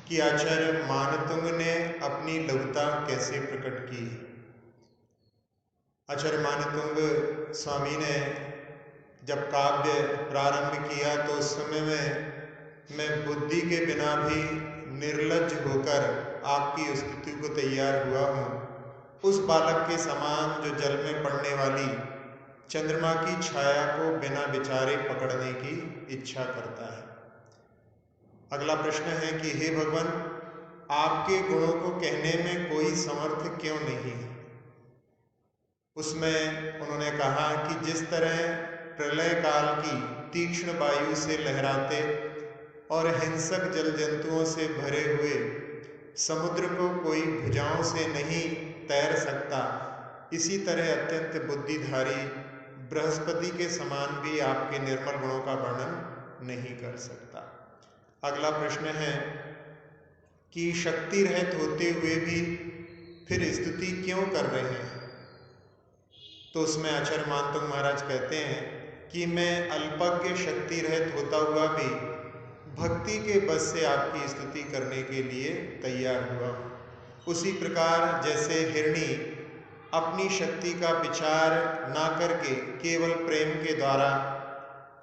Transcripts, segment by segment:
कि आचार्य मानतुंग ने अपनी लघुता कैसे प्रकट की। आचार्य मानतुंग स्वामी ने जब काव्य प्रारंभ किया तो उस समय में मैं बुद्धि के बिना भी निर्लज्ज होकर आपकी स्तुति को तैयार हुआ हूँ। उस बालक के समान जो जल में पड़ने वाली चंद्रमा की छाया को बिना विचारे पकड़ने की इच्छा करता है। अगला प्रश्न है कि हे भगवान, आपके गुणों को कहने में कोई समर्थ क्यों नहीं है। उसमें उन्होंने कहा कि जिस तरह प्रलय काल की तीक्ष्ण वायु से लहराते और हिंसक जल जंतुओं से भरे हुए समुद्र को कोई भुजाओं से नहीं तैर सकता, इसी तरह अत्यंत बुद्धिधारी बृहस्पति के समान भी आपके निर्मल गुणों का वर्णन नहीं कर सकता। अगला प्रश्न है कि शक्ति रहित होते हुए भी फिर स्तुति क्यों कर रहे हैं। तो उसमें आचार्य मानतुंग महाराज कहते हैं कि मैं अल्पज्ञ शक्ति रहित होता हुआ भी भक्ति के बस से आपकी स्तुति करने के लिए तैयार हुआ। उसी प्रकार जैसे हिरणी अपनी शक्ति का विचार ना करके केवल प्रेम के द्वारा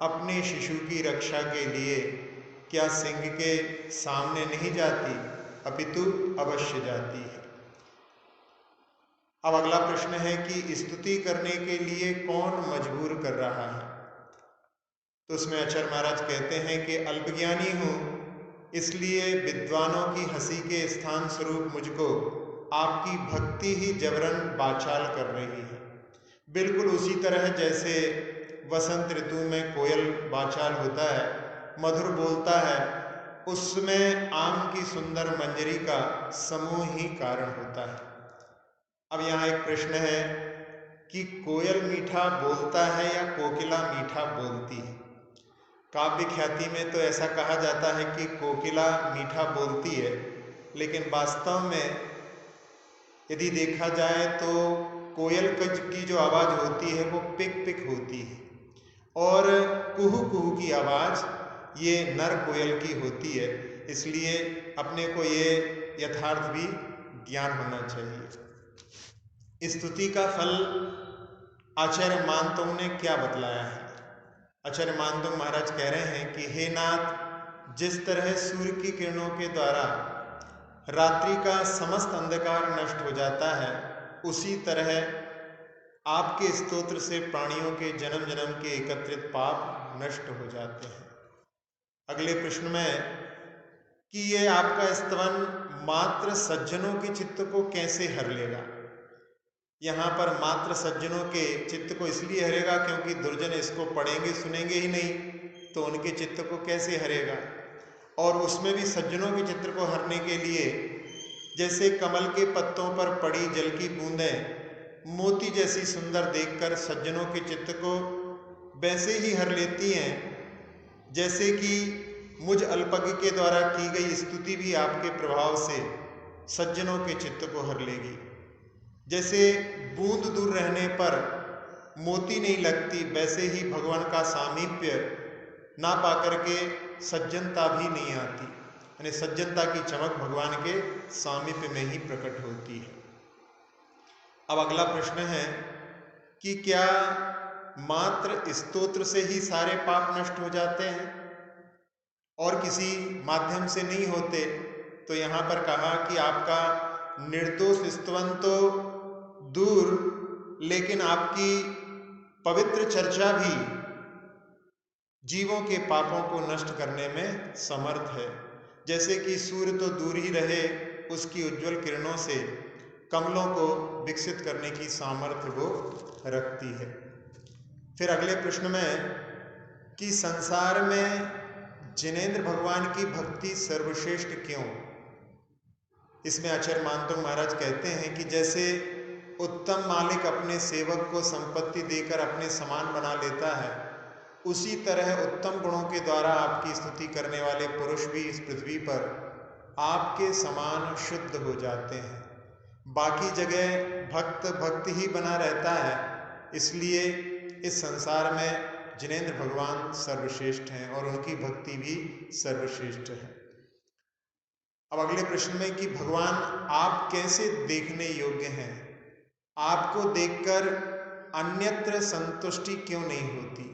अपने शिशु की रक्षा के लिए क्या सिंह के सामने नहीं जाती, अपितु अवश्य जाती है। अब अगला प्रश्न है कि स्तुति करने के लिए कौन मजबूर कर रहा है। तो उसमें आचार्य महाराज कहते हैं कि अल्पज्ञानी हूँ, इसलिए विद्वानों की हंसी के स्थान स्वरूप मुझको आपकी भक्ति ही जबरन बाचाल कर रही है। बिल्कुल उसी तरह जैसे वसंत ऋतु में कोयल बाचाल होता है, मधुर बोलता है, उसमें आम की सुंदर मंजरी का समूह ही कारण होता है। अब यहाँ एक प्रश्न है कि कोयल मीठा बोलता है या कोकिला मीठा बोलती है। काव्य ख्याति में तो ऐसा कहा जाता है कि कोकिला मीठा बोलती है, लेकिन वास्तव में यदि देखा जाए तो कोयल की जो आवाज़ होती है वो पिक पिक होती है, और कुहू कुहू की आवाज़ ये नर कोयल की होती है। इसलिए अपने को ये यथार्थ भी ज्ञान होना चाहिए। स्तुति का फल आचार्य मानतुंग ने क्या बतलाया है। आचार्य मानतुंग महाराज कह रहे हैं कि हे नाथ, जिस तरह सूर्य की किरणों के द्वारा रात्रि का समस्त अंधकार नष्ट हो जाता है, उसी तरह आपके स्तोत्र से प्राणियों के जन्म जन्म के एकत्रित पाप नष्ट हो जाते हैं। अगले प्रश्न में कि ये आपका स्तवन मात्र सज्जनों के चित्त को कैसे हर लेगा। यहाँ पर मात्र सज्जनों के चित्त को इसलिए हरेगा क्योंकि दुर्जन इसको पढ़ेंगे सुनेंगे ही नहीं, तो उनके चित्त को कैसे हरेगा। और उसमें भी सज्जनों के चित्त को हरने के लिए जैसे कमल के पत्तों पर पड़ी जल की बूंदें मोती जैसी सुंदर देखकर सज्जनों के चित्त को वैसे ही हर लेती हैं, जैसे कि मुझ अल्पज्ञ के द्वारा की गई स्तुति भी आपके प्रभाव से सज्जनों के चित्त को हर लेगी। जैसे बूंद दूर रहने पर मोती नहीं लगती, वैसे ही भगवान का सामीप्य ना पाकर के सज्जनता भी नहीं आती, यानी सज्जनता की चमक भगवान के सामीप्य में ही प्रकट होती है। अब अगला प्रश्न है कि क्या मात्र स्तोत्र से ही सारे पाप नष्ट हो जाते हैं और किसी माध्यम से नहीं होते। तो यहाँ पर कहा कि आपका निर्दोष स्तवन तो दूर, लेकिन आपकी पवित्र चर्चा भी जीवों के पापों को नष्ट करने में समर्थ है। जैसे कि सूर्य तो दूर ही रहे, उसकी उज्जवल किरणों से कमलों को विकसित करने की सामर्थ्य वो रखती है। फिर अगले प्रश्न में कि संसार में जिनेंद्र भगवान की भक्ति सर्वश्रेष्ठ क्यों। इसमें आचार्य मानतुंग महाराज कहते हैं कि जैसे उत्तम मालिक अपने सेवक को संपत्ति देकर अपने समान बना लेता है, उसी तरह उत्तम गुणों के द्वारा आपकी स्तुति करने वाले पुरुष भी इस पृथ्वी पर आपके समान शुद्ध हो जाते हैं। बाकी जगह भक्त भक्त ही बना रहता है, इसलिए इस संसार में जिनेंद्र भगवान सर्वश्रेष्ठ हैं और उनकी भक्ति भी सर्वश्रेष्ठ है। अब अगले प्रश्न में कि भगवान आप कैसे देखने योग्य हैं, आपको देखकर अन्यत्र संतुष्टि क्यों नहीं होती।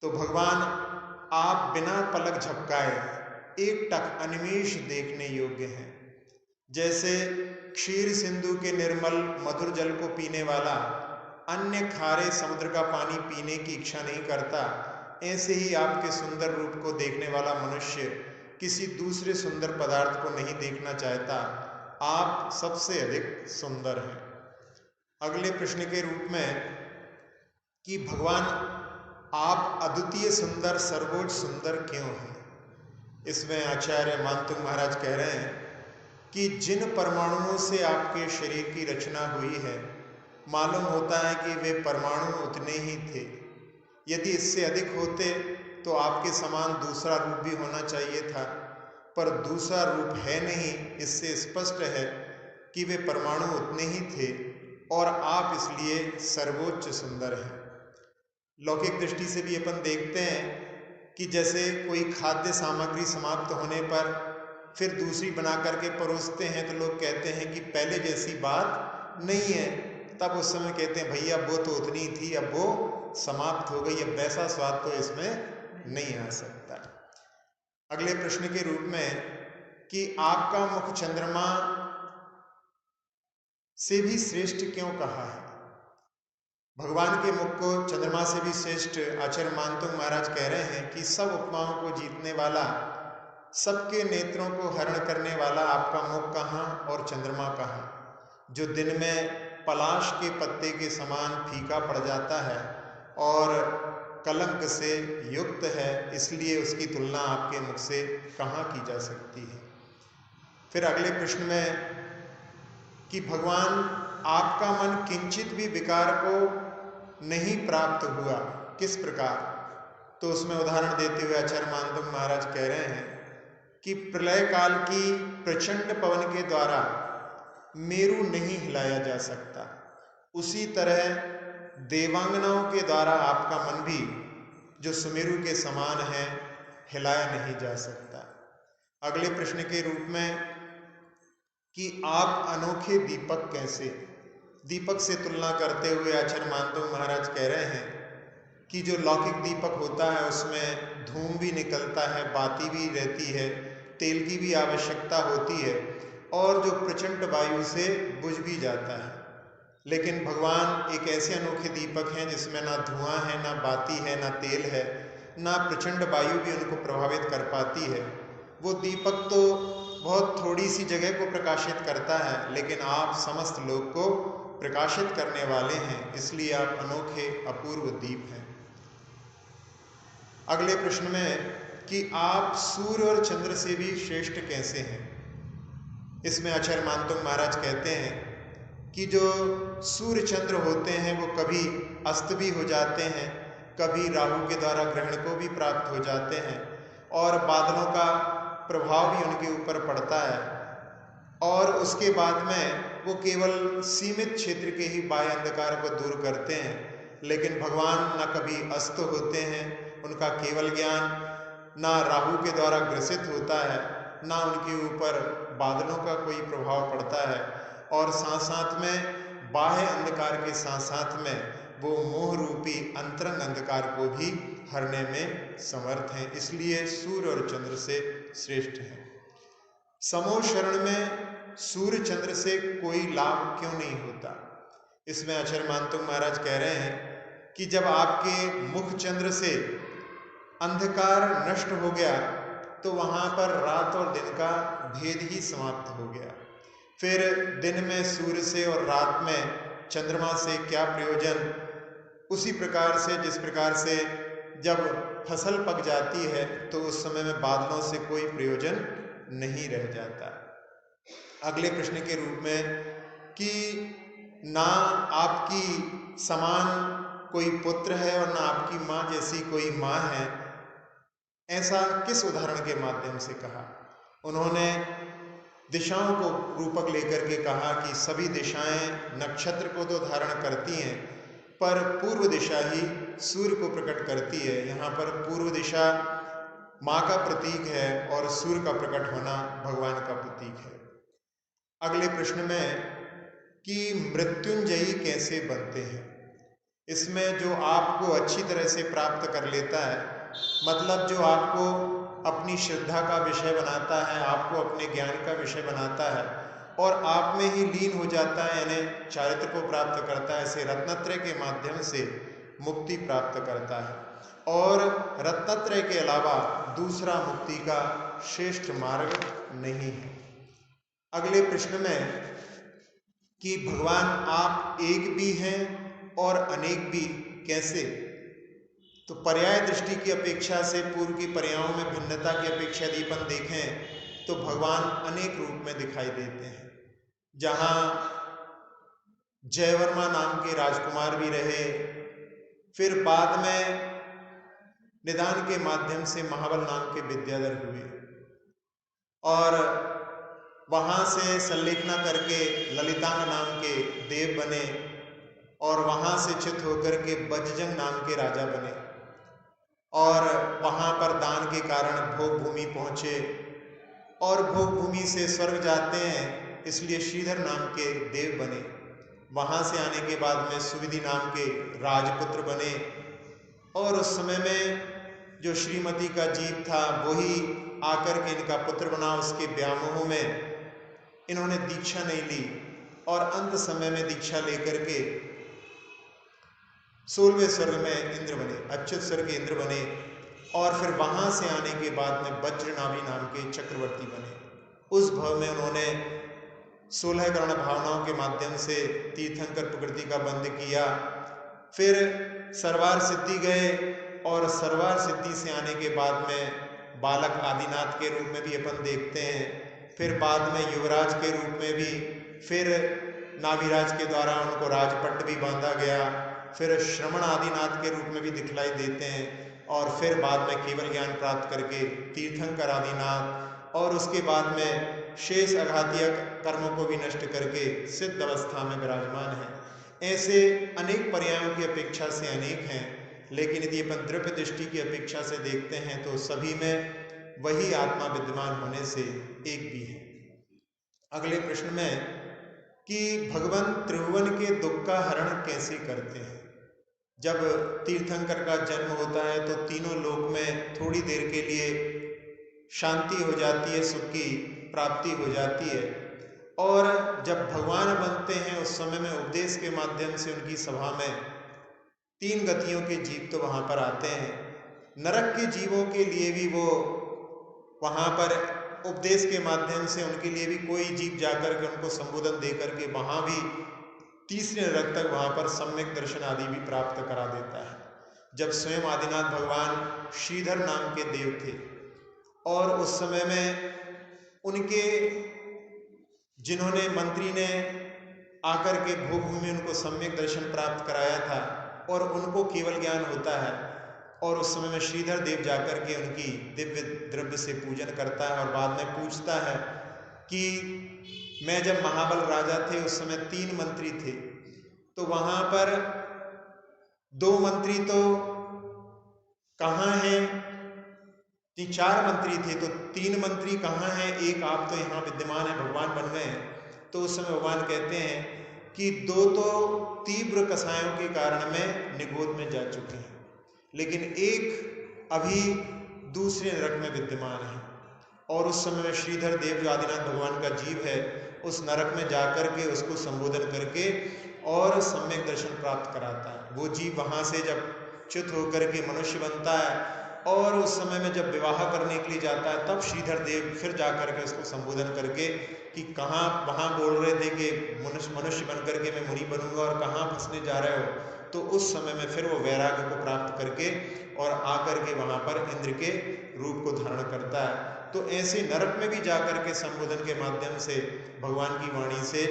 तो भगवान आप बिना पलक झपकाए एकटक अनिमेष देखने योग्य हैं। जैसे क्षीर सिंधु के निर्मल मधुर जल को पीने वाला अन्य खारे समुद्र का पानी पीने की इच्छा नहीं करता, ऐसे ही आपके सुंदर रूप को देखने वाला मनुष्य किसी दूसरे सुंदर पदार्थ को नहीं देखना चाहता। आप सबसे अधिक सुंदर हैं। अगले प्रश्न के रूप में कि भगवान आप अद्वितीय सुंदर सर्वोच्च सुंदर क्यों हैं। इसमें आचार्य मानतुंग महाराज कह रहे हैं कि जिन परमाणुओं से आपके शरीर की रचना हुई है, मालूम होता है कि वे परमाणु उतने ही थे। यदि इससे अधिक होते तो आपके समान दूसरा रूप भी होना चाहिए था, पर दूसरा रूप है नहीं। इससे स्पष्ट है कि वे परमाणु उतने ही थे और आप इसलिए सर्वोच्च सुंदर हैं। लौकिक दृष्टि से भी अपन देखते हैं कि जैसे कोई खाद्य सामग्री समाप्त होने पर फिर दूसरी बना करके परोसते हैं, तो लोग कहते हैं कि पहले जैसी बात नहीं है। तब उस समय कहते हैं भैया वो तो उतनी थी, अब वो समाप्त हो गई, अब वैसा स्वाद तो इसमें नहीं आ सकता। अगले प्रश्न के रूप में कि आपका मुख चंद्रमा से भी श्रेष्ठ क्यों कहा है। भगवान के मुख को चंद्रमा से भी श्रेष्ठ आचार्य मानतुंग महाराज कह रहे हैं कि सब उपमाओं को जीतने वाला, सबके नेत्रों को हरण करने वाला आपका मुख कहाँ और चंद्रमा कहाँ, जो दिन में पलाश के पत्ते के समान फीका पड़ जाता है और कलंक से युक्त है, इसलिए उसकी तुलना आपके मुख से कहाँ की जा सकती है। फिर अगले प्रश्न में कि भगवान आपका मन किंचित भी विकार को नहीं प्राप्त हुआ, किस प्रकार। तो उसमें उदाहरण देते हुए आचार्य मानतुंग महाराज कह रहे हैं कि प्रलय काल की प्रचंड पवन के द्वारा मेरु नहीं हिलाया जा सकता, उसी तरह देवांगनाओं के द्वारा आपका मन भी जो सुमेरु के समान है हिलाया नहीं जा सकता। अगले प्रश्न के रूप में कि आप अनोखे दीपक कैसे। दीपक से तुलना करते हुए आचार्य मानतुंग महाराज कह रहे हैं कि जो लौकिक दीपक होता है उसमें धूम भी निकलता है, बाती भी रहती है, तेल की भी आवश्यकता होती है और जो प्रचंड वायु से बुझ भी जाता है। लेकिन भगवान एक ऐसे अनोखे दीपक हैं जिसमें ना धुआं है, ना बाती है, ना तेल है, ना प्रचंड वायु भी उनको प्रभावित कर पाती है। वो दीपक तो बहुत थोड़ी सी जगह को प्रकाशित करता है, लेकिन आप समस्त लोक को प्रकाशित करने वाले हैं, इसलिए आप अनोखे अपूर्व दीप हैं। अगले प्रश्न में कि आप सूर्य और चंद्र से भी श्रेष्ठ कैसे हैं। इसमें आचार्य मानतुंग महाराज कहते हैं कि जो सूर्य चंद्र होते हैं वो कभी अस्त भी हो जाते हैं, कभी राहु के द्वारा ग्रहण को भी प्राप्त हो जाते हैं और बादलों का प्रभाव भी उनके ऊपर पड़ता है और उसके बाद में वो केवल सीमित क्षेत्र के ही बाह्य अंधकार को दूर करते हैं। लेकिन भगवान न कभी अस्त होते हैं, उनका केवल ज्ञान ना राहु के द्वारा ग्रसित होता है, ना उनके ऊपर बादलों का कोई प्रभाव पड़ता है और साथ साथ में बाह्य अंधकार के साथ साथ में वो मोह रूपी अंतरंग अंधकार को भी हरने में समर्थ हैं, इसलिए सूर्य और चंद्र से श्रेष्ठ हैं। समो शरण में सूर्य चंद्र से कोई लाभ क्यों नहीं होता। इसमें आचार्य मानतुंग महाराज कह रहे हैं कि जब आपके मुख चंद्र से अंधकार नष्ट हो गया तो वहाँ पर रात और दिन का भेद ही समाप्त हो गया। फिर दिन में सूर्य से और रात में चंद्रमा से क्या प्रयोजन। उसी प्रकार से जिस प्रकार से जब फसल पक जाती है तो उस समय में बादलों से कोई प्रयोजन नहीं रह जाता। अगले प्रश्न के रूप में कि ना आपकी समान कोई पुत्र है और ना आपकी माँ जैसी कोई माँ है, ऐसा किस उदाहरण के माध्यम से कहा। उन्होंने दिशाओं को रूपक लेकर के कहा कि सभी दिशाएं नक्षत्र को तो धारण करती हैं पर पूर्व दिशा ही सूर्य को प्रकट करती है। यहाँ पर पूर्व दिशा माँ का प्रतीक है और सूर्य का प्रकट होना भगवान प्रतीक है। अगले प्रश्न में कि मृत्युंजयी कैसे बनते हैं, इसमें जो आपको अच्छी तरह से प्राप्त कर लेता है, मतलब जो आपको अपनी श्रद्धा का विषय बनाता है, आपको अपने ज्ञान का विषय बनाता है और आप में ही लीन हो जाता है, यानी चारित्र को प्राप्त करता है, ऐसे रत्नत्रय के माध्यम से मुक्ति प्राप्त करता है। और रत्नत्रय के अलावा दूसरा मुक्ति का श्रेष्ठ मार्ग नहीं है। अगले प्रश्न में कि भगवान आप एक भी हैं और अनेक भी, कैसे? तो पर्याय दृष्टि की अपेक्षा से पूर्व की पर्यायों में भिन्नता की अपेक्षा यदि अपन देखें तो भगवान अनेक रूप में दिखाई देते हैं। जहाँ जयवर्मा नाम के राजकुमार भी रहे, फिर बाद में निदान के माध्यम से महाबल नाम के विद्याधर हुए और वहाँ से संलेखना करके ललितांग नाम के देव बने और वहाँ से च्युत होकर के बजजंग नाम के राजा बने और वहाँ पर दान के कारण भोग भूमि पहुँचे और भोग भूमि से स्वर्ग जाते हैं, इसलिए श्रीधर नाम के देव बने। वहाँ से आने के बाद में सुविधि नाम के राजपुत्र बने और उस समय में जो श्रीमती का जीव था वही आकर के इनका पुत्र बना। उसके व्यामोह में इन्होंने दीक्षा नहीं ली और अंत समय में दीक्षा लेकर के 16वें स्वर्ग में इंद्र बने, अच्युत स्वर्ग के इंद्र बने और फिर वहां से आने के बाद में वज्रनाभि नाम के चक्रवर्ती बने। उस भव में उन्होंने 16 कर्ण भावनाओं के माध्यम से तीर्थंकर प्रकृति का बंध किया। फिर सर्वार सिद्धि गए और सर्वार सिद्धि से आने के बाद में बालक आदिनाथ के रूप में भी अपन देखते हैं। फिर बाद में युवराज के रूप में भी, फिर नाभिराज के द्वारा उनको राजपट्ट भी बांधा गया, फिर श्रमण आदिनाथ के रूप में भी दिखलाई देते हैं और फिर बाद में केवल ज्ञान प्राप्त करके तीर्थंकर आदिनाथ और उसके बाद में शेष अघातीय कर्मों को भी नष्ट करके सिद्ध अवस्था में विराजमान है। ऐसे अनेक पर्यायों की अपेक्षा से अनेक हैं, लेकिन यदि अपन द्रव्य दृष्टि की अपेक्षा से देखते हैं तो सभी में वही आत्मा विद्यमान होने से एक भी है। अगले प्रश्न में कि भगवान त्रिभुवन के दुख का हरण कैसे करते हैं। जब तीर्थंकर का जन्म होता है तो तीनों लोक में थोड़ी देर के लिए शांति हो जाती है, सुख की प्राप्ति हो जाती है और जब भगवान बनते हैं उस समय में उपदेश के माध्यम से उनकी सभा में 3 गतियों के जीव तो वहाँ पर आते हैं। नरक के जीवों के लिए भी वो वहाँ पर उपदेश के माध्यम से उनके लिए भी कोई जीव जाकर के उनको संबोधन दे करके वहाँ भी तीसरे नरक तक वहाँ पर सम्यक दर्शन आदि भी प्राप्त करा देता है। जब स्वयं आदिनाथ भगवान श्रीधर नाम के देव थे और उस समय में उनके जिन्होंने मंत्री ने आकर के भोग भूमि उनको सम्यक दर्शन प्राप्त कराया था और उनको केवल ज्ञान होता है और उस समय में श्रीधर देव जाकर के उनकी दिव्य द्रव्य से पूजन करता है और बाद में पूछता है कि मैं जब महाबल राजा थे उस समय 3 मंत्री थे, तो वहां पर 2 मंत्री तो कहाँ हैं? 4 मंत्री थे तो 3 मंत्री कहाँ हैं? एक आप तो यहाँ विद्यमान है, भगवान बन गए हैं। तो उस समय भगवान कहते हैं कि 2 तो तीव्र कसायों के कारण में निगोद में जा चुके हैं, लेकिन एक अभी दूसरे नरक में विद्यमान है। और उस समय में श्रीधर देव जो आदिनाथ भगवान का जीव है उस नरक में जाकर के उसको संबोधन करके और सम्यक दर्शन प्राप्त कराता है। वो जीव वहाँ से जब च्युत होकर के मनुष्य बनता है और उस समय में जब विवाह करने के लिए जाता है तब श्रीधर देव फिर जाकर के उसको संबोधन करके कि कहाँ वहाँ बोल रहे थे कि मनुष्य बन करके मैं मुनि बनूंगा और कहाँ फंसने जा रहे हो। तो उस समय में फिर वो वैराग्य को प्राप्त करके और आकर के वहाँ पर इंद्र के रूप को धारण करता है। तो ऐसे नरक में भी जाकर के संबोधन के माध्यम से भगवान की वाणी से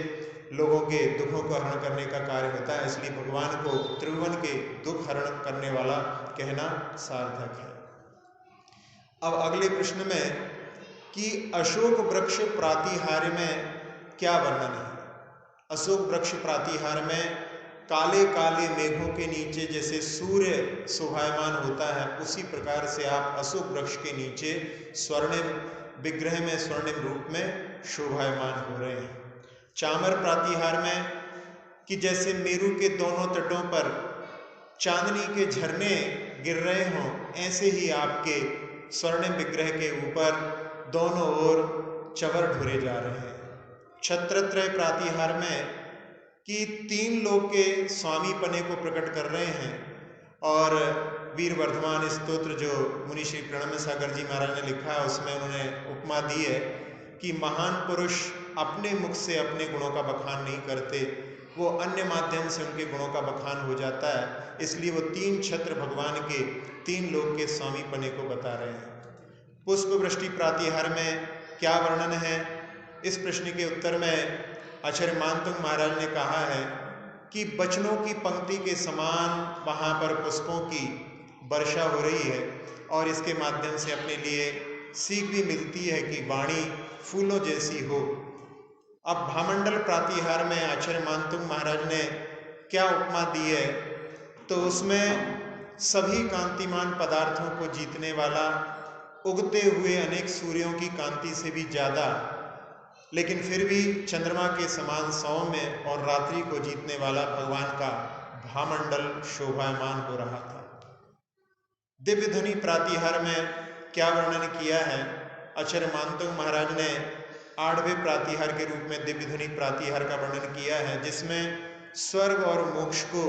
लोगों के दुखों को हरण करने का कार्य होता है। इसलिए भगवान को त्रिभुवन के दुख हरण करने वाला कहना सार्थक है। अब अगले प्रश्न में कि अशोक वृक्ष प्रातिहार्य में क्या वर्णन है। अशोक वृक्ष प्रातिहार्य में काले काले मेघों के नीचे जैसे सूर्य शोभायमान होता है, उसी प्रकार से आप अशोक वृक्ष के नीचे स्वर्णिम विग्रह में स्वर्णिम रूप में शोभायमान हो रहे हैं। चामर प्रातिहार में कि जैसे मेरु के दोनों तटों पर चांदनी के झरने गिर रहे हों, ऐसे ही आपके स्वर्णिम विग्रह के ऊपर दोनों ओर चंवर ढुरे जा रहे हैं। छत्रत्रय प्रातिहार में कि 3 लोक के स्वामी पने को प्रकट कर रहे हैं और वीर वर्धमान स्तोत्र जो मुनि श्री प्रणम सागर जी महाराज ने लिखा है उसमें उन्होंने उपमा दी है कि महान पुरुष अपने मुख से अपने गुणों का बखान नहीं करते, वो अन्य माध्यम से उनके गुणों का बखान हो जाता है। इसलिए वो 3 छत्र भगवान के 3 लोक के स्वामी पने को बता रहे हैं। पुष्प वृष्टि प्रातिहार में क्या वर्णन है, इस प्रश्न के उत्तर में आचार्य मानतुंग महाराज ने कहा है कि बचनों की पंक्ति के समान वहाँ पर पुष्पों की वर्षा हो रही है और इसके माध्यम से अपने लिए सीख भी मिलती है कि वाणी फूलों जैसी हो। अब भामंडल प्रातिहार में आचार्य मानतुंग महाराज ने क्या उपमा दी है, तो उसमें सभी कांतिमान पदार्थों को जीतने वाला, उगते हुए अनेक सूर्यों की कांति से भी ज़्यादा, लेकिन फिर भी चंद्रमा के समान सौम्य और रात्रि को जीतने वाला भगवान का भामंडल शोभायमान हो रहा था। दिव्य ध्वनि प्रातिहार में क्या वर्णन किया है, आचार्य मानतुंग महाराज ने 8वें प्रातिहार के रूप में दिव्य ध्वनि प्रातिहार का वर्णन किया है, जिसमें स्वर्ग और मोक्ष को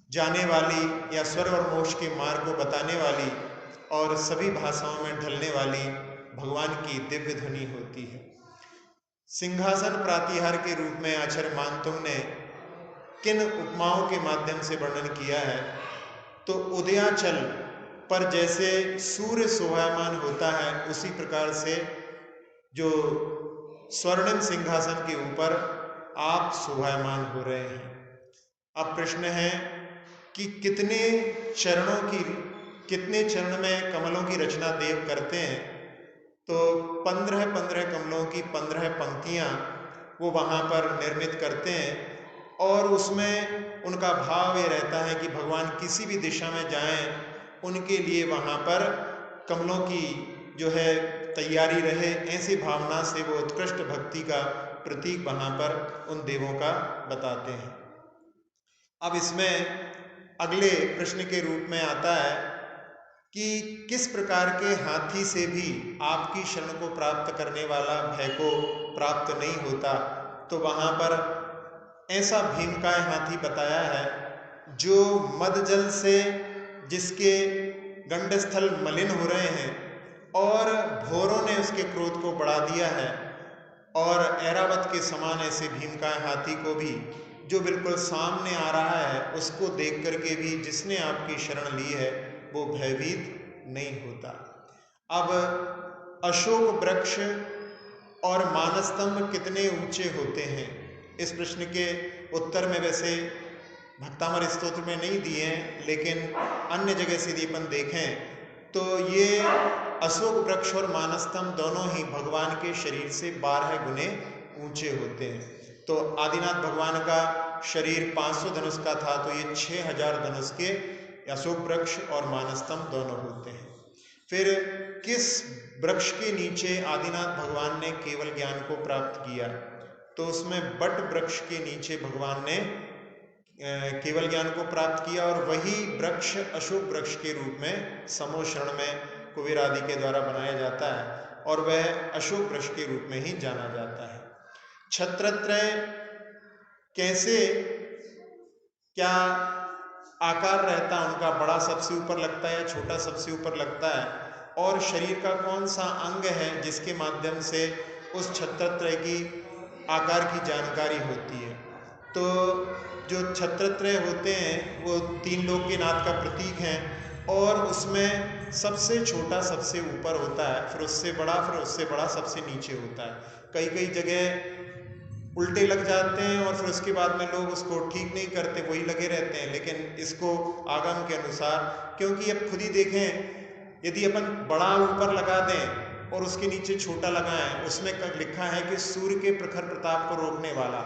जाने वाली या स्वर्ग और मोक्ष के मार्ग को बताने वाली और सभी भाषाओं में ढलने वाली भगवान की दिव्य ध्वनि होती है। सिंहासन प्रातिहार के रूप में आचार्य मानतुंग ने किन उपमाओं के माध्यम से वर्णन किया है, तो उदयाचल पर जैसे सूर्य शोभायमान होता है उसी प्रकार से जो स्वर्णिम सिंहासन के ऊपर आप शोभायमान हो रहे हैं। अब प्रश्न है कि कितने चरण में कमलों की रचना देव करते हैं, तो 15 कमलों की 15 पंक्तियां वो वहाँ पर निर्मित करते हैं और उसमें उनका भाव ये रहता है कि भगवान किसी भी दिशा में जाएं, उनके लिए वहाँ पर कमलों की जो है तैयारी रहे, ऐसी भावना से वो उत्कृष्ट भक्ति का प्रतीक वहाँ पर उन देवों का बताते हैं। अब इसमें अगले प्रश्न के रूप में आता है कि किस प्रकार के हाथी से भी आपकी शरण को प्राप्त करने वाला भय को प्राप्त नहीं होता, तो वहाँ पर ऐसा भीमकाय हाथी बताया है जो मद जल से जिसके गंडस्थल मलिन हो रहे हैं और भोरों ने उसके क्रोध को बढ़ा दिया है, और ऐरावत के समान ऐसे भीमकाय हाथी को भी जो बिल्कुल सामने आ रहा है उसको देख करके भी जिसने आपकी शरण ली है वो भयभीत नहीं होता। अब अशोक वृक्ष और मानस्तंभ कितने ऊंचे होते हैं, इस प्रश्न के उत्तर में वैसे भक्तामर स्तोत्र में नहीं दिए हैं, लेकिन अन्य जगह से यदि अपन देखें तो ये अशोक वृक्ष और मानस्तंभ दोनों ही भगवान के शरीर से 12 गुने ऊंचे होते हैं। तो आदिनाथ भगवान का शरीर 500 धनुष का था, तो ये 6000 धनुष के अशोक वृक्ष और मानस्तंभ दोनों होते हैं। फिर किस वृक्ष के नीचे आदिनाथ भगवान ने केवल ज्ञान को प्राप्त किया, तो उसमें बट वृक्ष के नीचे भगवान ने केवल ज्ञान को प्राप्त किया, और वही वृक्ष अशोक वृक्ष के रूप में समोशरण में कुबेर आदि के द्वारा बनाया जाता है और वह अशोक वृक्ष के रूप में ही जाना जाता है। छत्रत्रय कैसे क्या आकार रहता है उनका, बड़ा सबसे ऊपर लगता है या छोटा सबसे ऊपर लगता है, और शरीर का कौन सा अंग है जिसके माध्यम से उस छत्रत्रय की आकार की जानकारी होती है। तो जो छत्रत्रय होते हैं वो 3 लोक के नाथ का प्रतीक हैं, और उसमें सबसे छोटा सबसे ऊपर होता है, फिर उससे बड़ा, फिर उससे बड़ा सबसे नीचे होता है। कई जगह उल्टे लग जाते हैं और फिर उसके बाद में लोग उसको ठीक नहीं करते, वही लगे रहते हैं। लेकिन इसको आगम के अनुसार, क्योंकि अब खुद ही देखें, यदि अपन बड़ा ऊपर लगा दें और उसके नीचे छोटा लगाएं, उसमें लिखा है कि सूर्य के प्रखर प्रताप को रोकने वाला।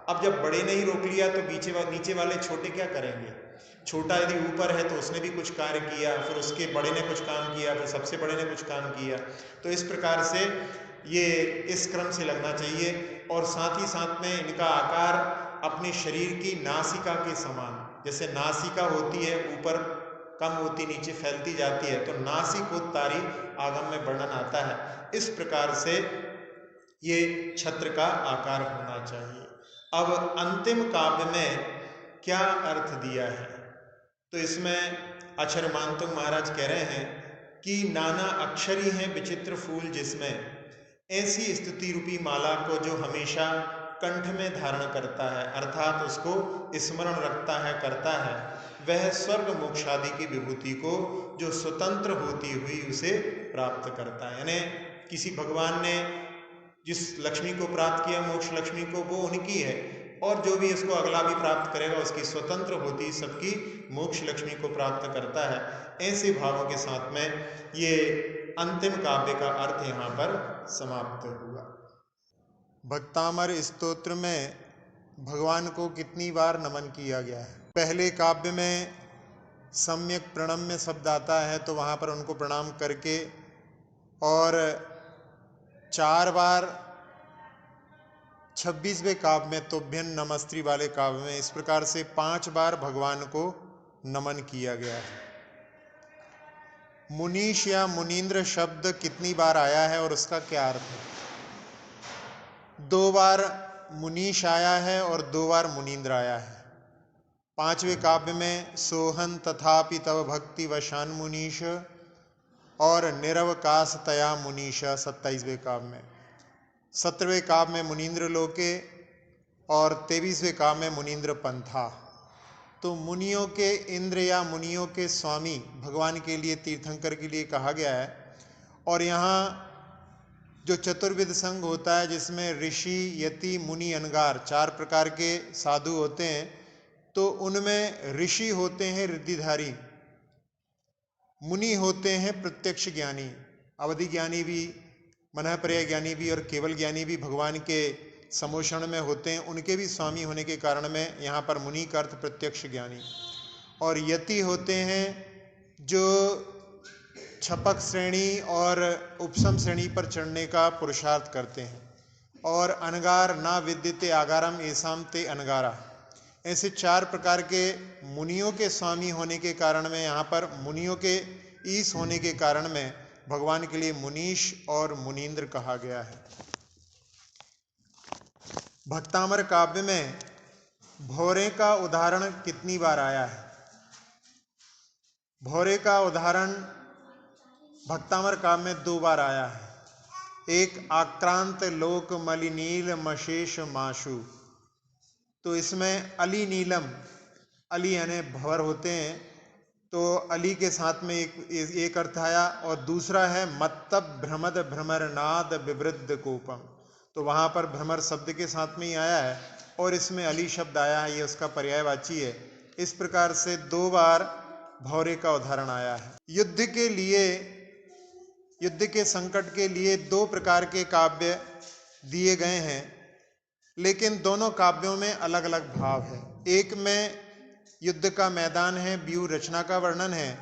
अब जब बड़े ने ही रोक लिया तो नीचे वाले छोटे क्या करेंगे। छोटा यदि ऊपर है तो उसने भी कुछ कार्य किया, फिर उसके बड़े ने कुछ काम किया, फिर सबसे बड़े ने कुछ काम किया। तो इस प्रकार से ये इस क्रम से लगना चाहिए। और साथ ही साथ में इनका आकार अपने शरीर की नासिका के समान, जैसे नासिका होती है ऊपर कम होती नीचे फैलती जाती है, तो नासिकोत्तारी आगम में वर्णन आता है, इस प्रकार से ये छत्र का आकार होना चाहिए। अब अंतिम काव्य में क्या अर्थ दिया है, तो इसमें अक्षरमांतुंग महाराज कह रहे हैं कि नाना अक्षरी हैं विचित्र फूल जिसमें, ऐसी स्तुति रूपी माला को जो हमेशा कंठ में धारण करता है, अर्थात उसको स्मरण रखता है, करता है, वह स्वर्ग मोक्षादि की विभूति को जो स्वतंत्र होती हुई उसे प्राप्त करता है। यानी किसी भगवान ने जिस लक्ष्मी को प्राप्त किया, मोक्ष लक्ष्मी को, वो उनकी है, और जो भी इसको अगला भी प्राप्त करेगा उसकी स्वतंत्र होती सबकी मोक्ष लक्ष्मी को प्राप्त करता है। ऐसे भावों के साथ में ये अंतिम काव्य का अर्थ यहाँ पर समाप्त हुआ। भक्तामर स्तोत्र में भगवान को कितनी बार नमन किया गया है? पहले काव्य में सम्यक प्रणम्य शब्द आता है, तो वहाँ पर उनको प्रणाम करके, और 4 बार 26वें काव्य में तोभ्यन नमस्त्री वाले काव्य में, इस प्रकार से 5 बार भगवान को नमन किया गया है। मुनीश या मुनीन्द्र शब्द कितनी बार आया है और उसका क्या अर्थ है? 2 बार मुनीश आया है और 2 बार मुनीन्द्र आया है। 5वें काव्य में सोहन तथापि तव भक्ति वशान मुनीश और निरवकाश तया मुनीश 27वें काव्य में। 17वें काव्य में मुनीन्द्र लोके और 23वें काव्य में मुनीन्द्र पंथा। तो मुनियों के इंद्र या मुनियों के स्वामी भगवान के लिए, तीर्थंकर के लिए कहा गया है। और यहाँ जो चतुर्विध संघ होता है जिसमें ऋषि, यति, मुनि, अनगार 4 प्रकार के साधु होते हैं, तो उनमें ऋषि होते हैं रिद्धिधारी, मुनि होते हैं प्रत्यक्ष ज्ञानी, अवधि ज्ञानी भी, मनःपर्याय ज्ञानी भी और केवल ज्ञानी भी भगवान के समोषण में होते हैं। उनके भी स्वामी होने के कारण में यहाँ पर मुनि का अर्थ प्रत्यक्ष ज्ञानी। और यति होते हैं जो छपक श्रेणी और उपसम श्रेणी पर चढ़ने का पुरुषार्थ करते हैं। और अनगार ना विद्यते आगारम एसाम ते अनगारा, ऐसे 4 प्रकार के मुनियों के स्वामी होने के कारण में, यहाँ पर मुनियों के ईश होने के कारण में भगवान के लिए मुनीश और मुनीन्द्र कहा गया है। भक्तामर काव्य में भौरे का उदाहरण कितनी बार आया है? भौरे का उदाहरण भक्तामर काव्य में 2 बार आया है। एक आक्रांत लोक मलिनील मशेष माशु, तो इसमें अली नीलम, अली यानी भंवर होते हैं, तो अली के साथ में एक अर्थ आया। और दूसरा है मत्तब भ्रमद भ्रमरनाद विवृद्ध कोपम, तो वहाँ पर भ्रमर शब्द के साथ में ही आया है और इसमें अली शब्द आया है, ये उसका पर्यायवाची है। इस प्रकार से 2 बार भौरे का उदाहरण आया है। युद्ध के लिए, युद्ध के संकट के लिए 2 प्रकार के काव्य दिए गए हैं, लेकिन दोनों काव्यों में अलग अलग भाव है। एक में युद्ध का मैदान है, व्यूह रचना का वर्णन है,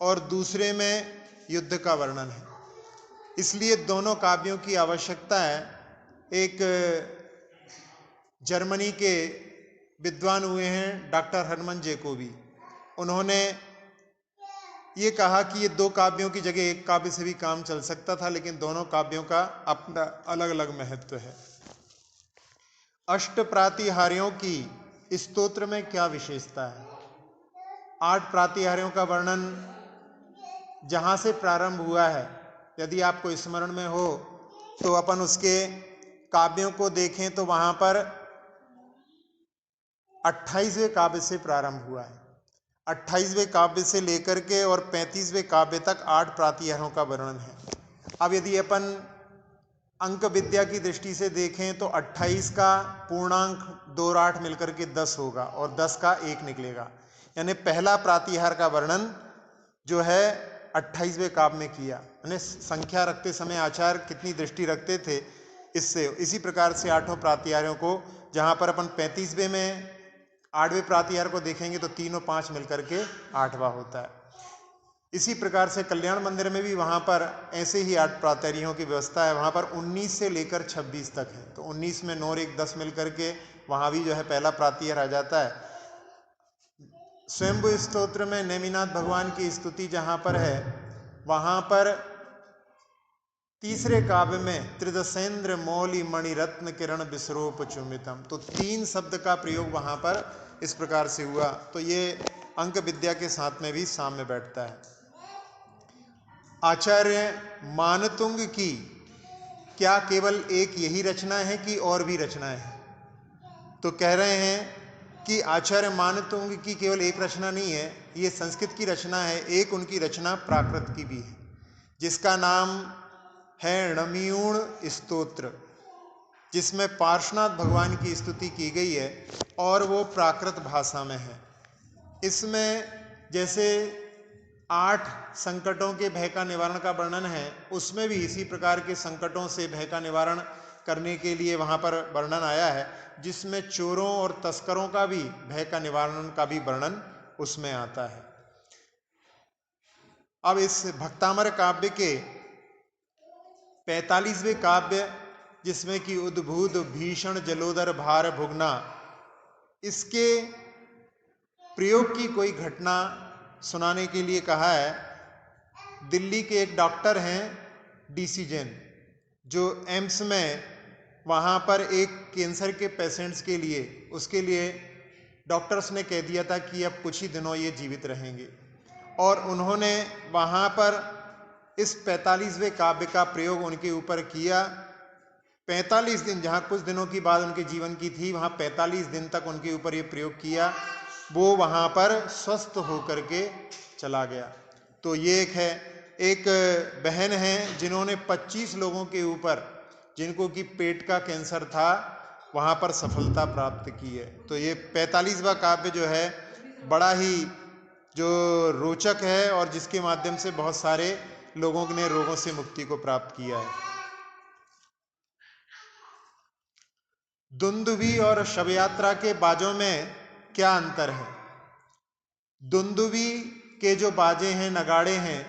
और दूसरे में युद्ध का वर्णन है। इसलिए दोनों काव्यों की आवश्यकता है। एक जर्मनी के विद्वान हुए हैं डॉक्टर हरमन जैकोबी, उन्होंने ये कहा कि ये 2 काव्यों की जगह एक काव्य से भी काम चल सकता था, लेकिन दोनों काव्यों का अपना अलग अलग महत्व है। अष्ट प्रातिहार्यों की स्तोत्र में क्या विशेषता है? 8 प्रातिहार्यों का वर्णन जहाँ से प्रारंभ हुआ है, यदि आपको स्मरण में हो तो अपन उसके काव्यों को देखें तो वहाँ पर 28वें काव्य से प्रारंभ हुआ है। 28वें काव्य से लेकर के और 35वें काव्य तक 8 प्रातिहार्यों का वर्णन है। अब यदि अपन अंक विद्या की दृष्टि से देखें तो 28 का पूर्णांक 2 और 8 मिलकर के 10 होगा और 10 का 1 निकलेगा। यानी पहला प्रातिहार का वर्णन जो है 28वें काव्य में किया। यानी संख्या रखते समय आचार्य कितनी दृष्टि रखते थे इससे, इसी प्रकार से 8 प्रातिहार्यों को, जहाँ पर अपन 35वें में 8वें प्रातिहार को देखेंगे तो 3 और 5 मिलकर के 8वां होता है। इसी प्रकार से कल्याण मंदिर में भी वहाँ पर ऐसे ही 8 प्रातःरियों की व्यवस्था है। वहाँ पर 19 से लेकर 26 तक है, तो 19 में 9 और 1 10 मिलकर के वहाँ भी जो है पहला प्रातिहार आ जाता है। स्वयंभू स्तोत्र में नेमिनाथ भगवान की स्तुति जहाँ पर है, वहाँ पर तीसरे काव्य में त्रिदशेंद्र मौली मणि रत्न किरण विसरूप चुमितम, तो 3 शब्द का प्रयोग वहाँ पर इस प्रकार से हुआ। तो ये अंक विद्या के साथ में भी साम्य बैठता है। आचार्य मानतुंग की क्या केवल एक यही रचना है कि और भी रचनाएं हैं? तो कह रहे हैं कि आचार्य मानतुंग की केवल एक रचना नहीं है, ये संस्कृत की रचना है। एक उनकी रचना प्राकृत की भी है, जिसका नाम है णमीयूण स्तोत्र, जिसमें पार्श्वनाथ भगवान की स्तुति की गई है और वो प्राकृत भाषा में है। इसमें जैसे 8 संकटों के भय का निवारण का वर्णन है, उसमें भी इसी प्रकार के संकटों से भय का निवारण करने के लिए वहाँ पर वर्णन आया है, जिसमें चोरों और तस्करों का भी भय का निवारण का भी वर्णन उसमें आता है। अब इस भक्तामर काव्य के 45वें काव्य, जिसमें कि उद्भूत भीषण जलोदर भार भुगना, इसके प्रयोग की कोई घटना सुनाने के लिए कहा है। दिल्ली के एक डॉक्टर हैं DC जैन, जो एम्स में वहाँ पर एक कैंसर के पेशेंट्स के लिए, उसके लिए डॉक्टर्स ने कह दिया था कि अब कुछ ही दिनों ये जीवित रहेंगे, और उन्होंने वहाँ पर इस 45वें काव्य का प्रयोग उनके ऊपर किया। 45 दिन, जहाँ कुछ दिनों की बात उनके जीवन की थी, वहाँ 45 दिन तक उनके ऊपर ये प्रयोग किया। वो वहाँ पर स्वस्थ होकर के चला गया। तो ये एक है, एक बहन है जिन्होंने 25 लोगों के ऊपर, जिनको कि पेट का कैंसर था, वहाँ पर सफलता प्राप्त की है। तो ये 45वां काव्य जो है बड़ा ही जो रोचक है, और जिसके माध्यम से बहुत सारे लोगों ने रोगों से मुक्ति को प्राप्त किया है। दुंदुभी और शव यात्रा के बाजों में क्या अंतर है? दुंदुभी के जो बाजे हैं, नगाड़े हैं,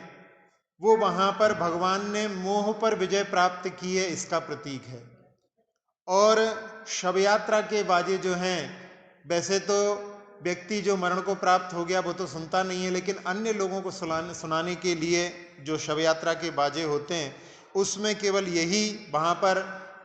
वो वहां पर भगवान ने मोह पर विजय प्राप्त की है, इसका प्रतीक है। और शव यात्रा के बाजे जो हैं, वैसे तो व्यक्ति जो मरण को प्राप्त हो गया वो तो सुनता नहीं है, लेकिन अन्य लोगों को सुनाने के लिए जो शव यात्रा के बाजे होते हैं, उसमें केवल यही वहां पर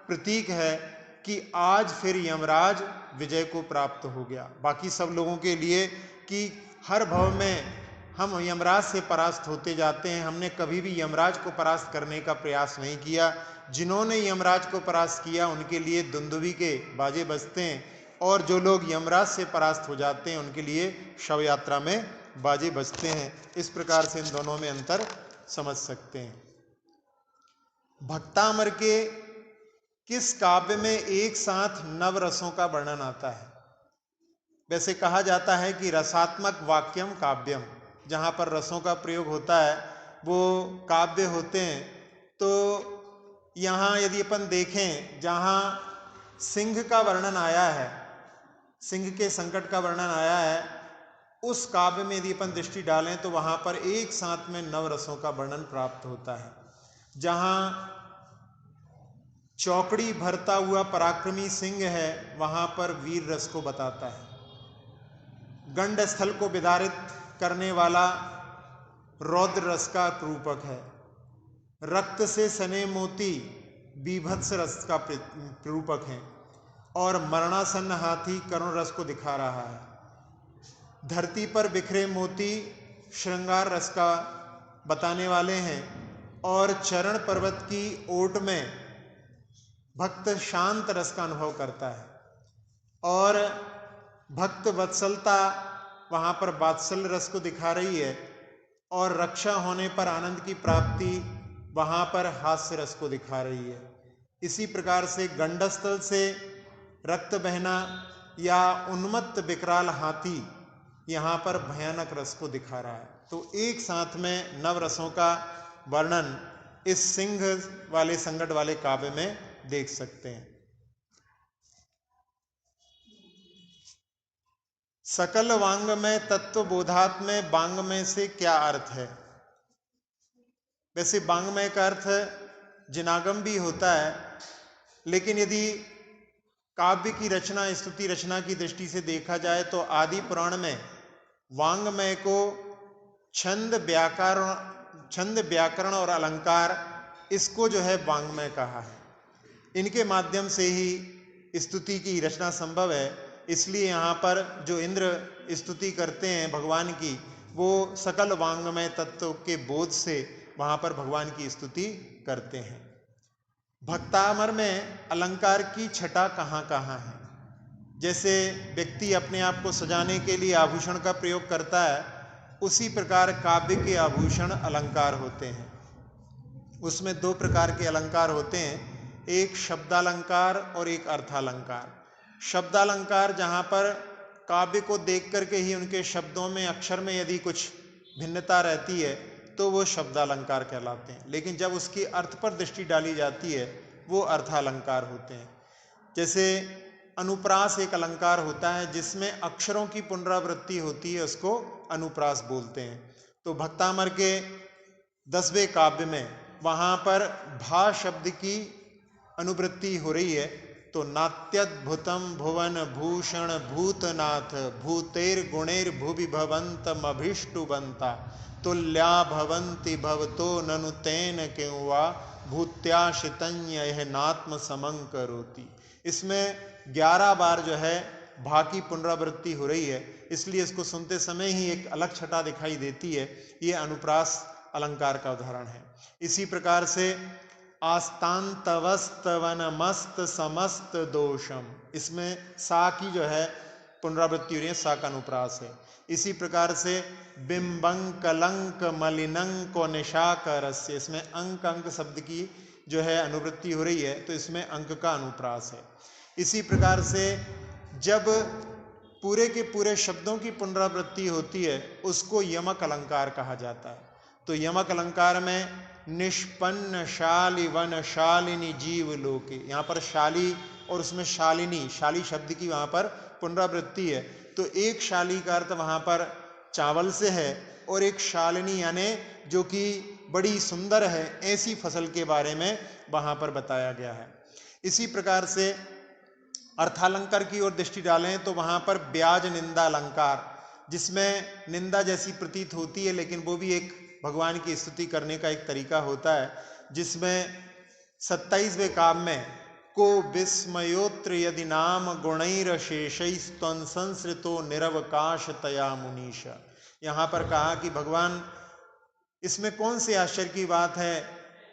प्रतीक है कि आज फिर यमराज विजय को प्राप्त हो गया। बाकी सब लोगों के लिए कि हर भव में हम यमराज से परास्त होते जाते हैं, हमने कभी भी यमराज को परास्त करने का प्रयास नहीं किया। जिन्होंने यमराज को परास्त किया उनके लिए दुंदुभी के बाजे बजते हैं, और जो लोग यमराज से परास्त हो जाते हैं उनके लिए शव यात्रा में बाजे बजते हैं। इस प्रकार से इन दोनों में अंतर समझ सकते हैं। भक्तामर के किस काव्य में एक साथ नवरसों का वर्णन आता है? वैसे कहा जाता है कि रसात्मक वाक्यम काव्यम, जहाँ पर रसों का प्रयोग होता है वो काव्य होते हैं। तो यहाँ यदि अपन देखें, जहाँ सिंह का वर्णन आया है, सिंह के संकट का वर्णन आया है, उस काव्य में यदि अपन दृष्टि डालें तो वहाँ पर एक साथ में नवरसों का वर्णन प्राप्त होता है। जहाँ चौकड़ी भरता हुआ पराक्रमी सिंह है, वहाँ पर वीर रस को बताता है। गंड स्थल को विदारित करने वाला रौद्र रस का रूपक है। रक्त से सने मोती बीभत्स रस का रूपक है, और मरणासन्न हाथी करुण रस को दिखा रहा है। धरती पर बिखरे मोती श्रृंगार रस का बताने वाले हैं, और चरण पर्वत की ओट में भक्त शांत रस का अनुभव करता है, और भक्त वत्सलता वहाँ पर वात्सल्य रस को दिखा रही है, और रक्षा होने पर आनंद की प्राप्ति वहाँ पर हास्य रस को दिखा रही है। इसी प्रकार से गंडस्थल से रक्त बहना या उन्मत्त विकराल हाथी यहाँ पर भयानक रस को दिखा रहा है। तो एक साथ में नव रसों का वर्णन इस सिंह वाले संकट वाले काव्य में देख सकते हैं। सकल वांग्मय तत्व बोधात्मय वांग्मय से क्या अर्थ है? वैसे वांग्मय का अर्थ जिनागम भी होता है, लेकिन यदि काव्य की रचना, स्तुति रचना की दृष्टि से देखा जाए तो आदि पुराण में वांग्मय को छंद व्याकरण और अलंकार, इसको जो है वांग्मय कहा है। इनके माध्यम से ही स्तुति की रचना संभव है। इसलिए यहाँ पर जो इंद्र स्तुति करते हैं भगवान की, वो सकल वांग्मय तत्व के बोध से वहाँ पर भगवान की स्तुति करते हैं। भक्तामर में अलंकार की छटा कहाँ कहाँ है? जैसे व्यक्ति अपने आप को सजाने के लिए आभूषण का प्रयोग करता है, उसी प्रकार काव्य के आभूषण अलंकार होते हैं। उसमें दो प्रकार के अलंकार होते हैं, एक शब्दालंकार और एक अर्थालंकार। शब्दालंकार जहाँ पर काव्य को देख करके ही उनके शब्दों में, अक्षर में यदि कुछ भिन्नता रहती है तो वो शब्दालंकार कहलाते हैं, लेकिन जब उसकी अर्थ पर दृष्टि डाली जाती है वो अर्थालंकार होते हैं। जैसे अनुप्रास एक अलंकार होता है जिसमें अक्षरों की पुनरावृत्ति होती है, उसको अनुप्रास बोलते हैं। तो भक्तामर के 10वें काव्य में वहाँ पर भा शब्द की अनुवृत्ति हो रही है, तो नात्यद्भुतम भुवन भूषण भूतनाथ भूतेर गुणेर भुवि भवंतमभिष्टुबंता तुल्या भवंति भवतो ननु तेन क्यों वा भूत्याशितन्य नात्म समं करोति। इसमें 11 बार जो है भा की पुनरावृत्ति हो रही है, इसलिए इसको सुनते समय ही एक अलग छटा दिखाई देती है। ये अनुप्रास अलंकार का उदाहरण है। इसी प्रकार से आस्तांतवस्तवन मस्त समस्त दोषम, इसमें सा की जो है पुनरावृत्ति हो रही है, सा का अनुप्रास है। इसी प्रकार से बिंबं कलंक मलिनंक निशाकरस्य, इसमें अंक शब्द की जो है अनुवृत्ति हो रही है, तो इसमें अंक का अनुप्रास है। इसी प्रकार से जब पूरे के पूरे शब्दों की पुनरावृत्ति होती है उसको यमक अलंकार कहा जाता है। तो यमक अलंकार में निष्पन्न शाली वन शालिनी जीव लोके, यहाँ पर शाली और उसमें शालिनी, शाली शब्द की वहाँ पर पुनरावृत्ति है। तो एक शाली का अर्थ वहाँ पर चावल से है और एक शालिनी यानी जो कि बड़ी सुंदर है, ऐसी फसल के बारे में वहाँ पर बताया गया है। इसी प्रकार से अर्थालंकार की ओर दृष्टि डालें तो वहाँ पर ब्याज निंदा अलंकार, जिसमें निंदा जैसी प्रतीत होती है लेकिन वो भी एक भगवान की स्तुति करने का एक तरीका होता है, जिसमें 27वें काव्य में को विस्मयोत्र यदि नाम गुणैर शेषैस्त्वं संसृतो निरवकाश तया मुनीश। यहाँ पर कहा कि भगवान, इसमें कौन सी आश्चर्य की बात है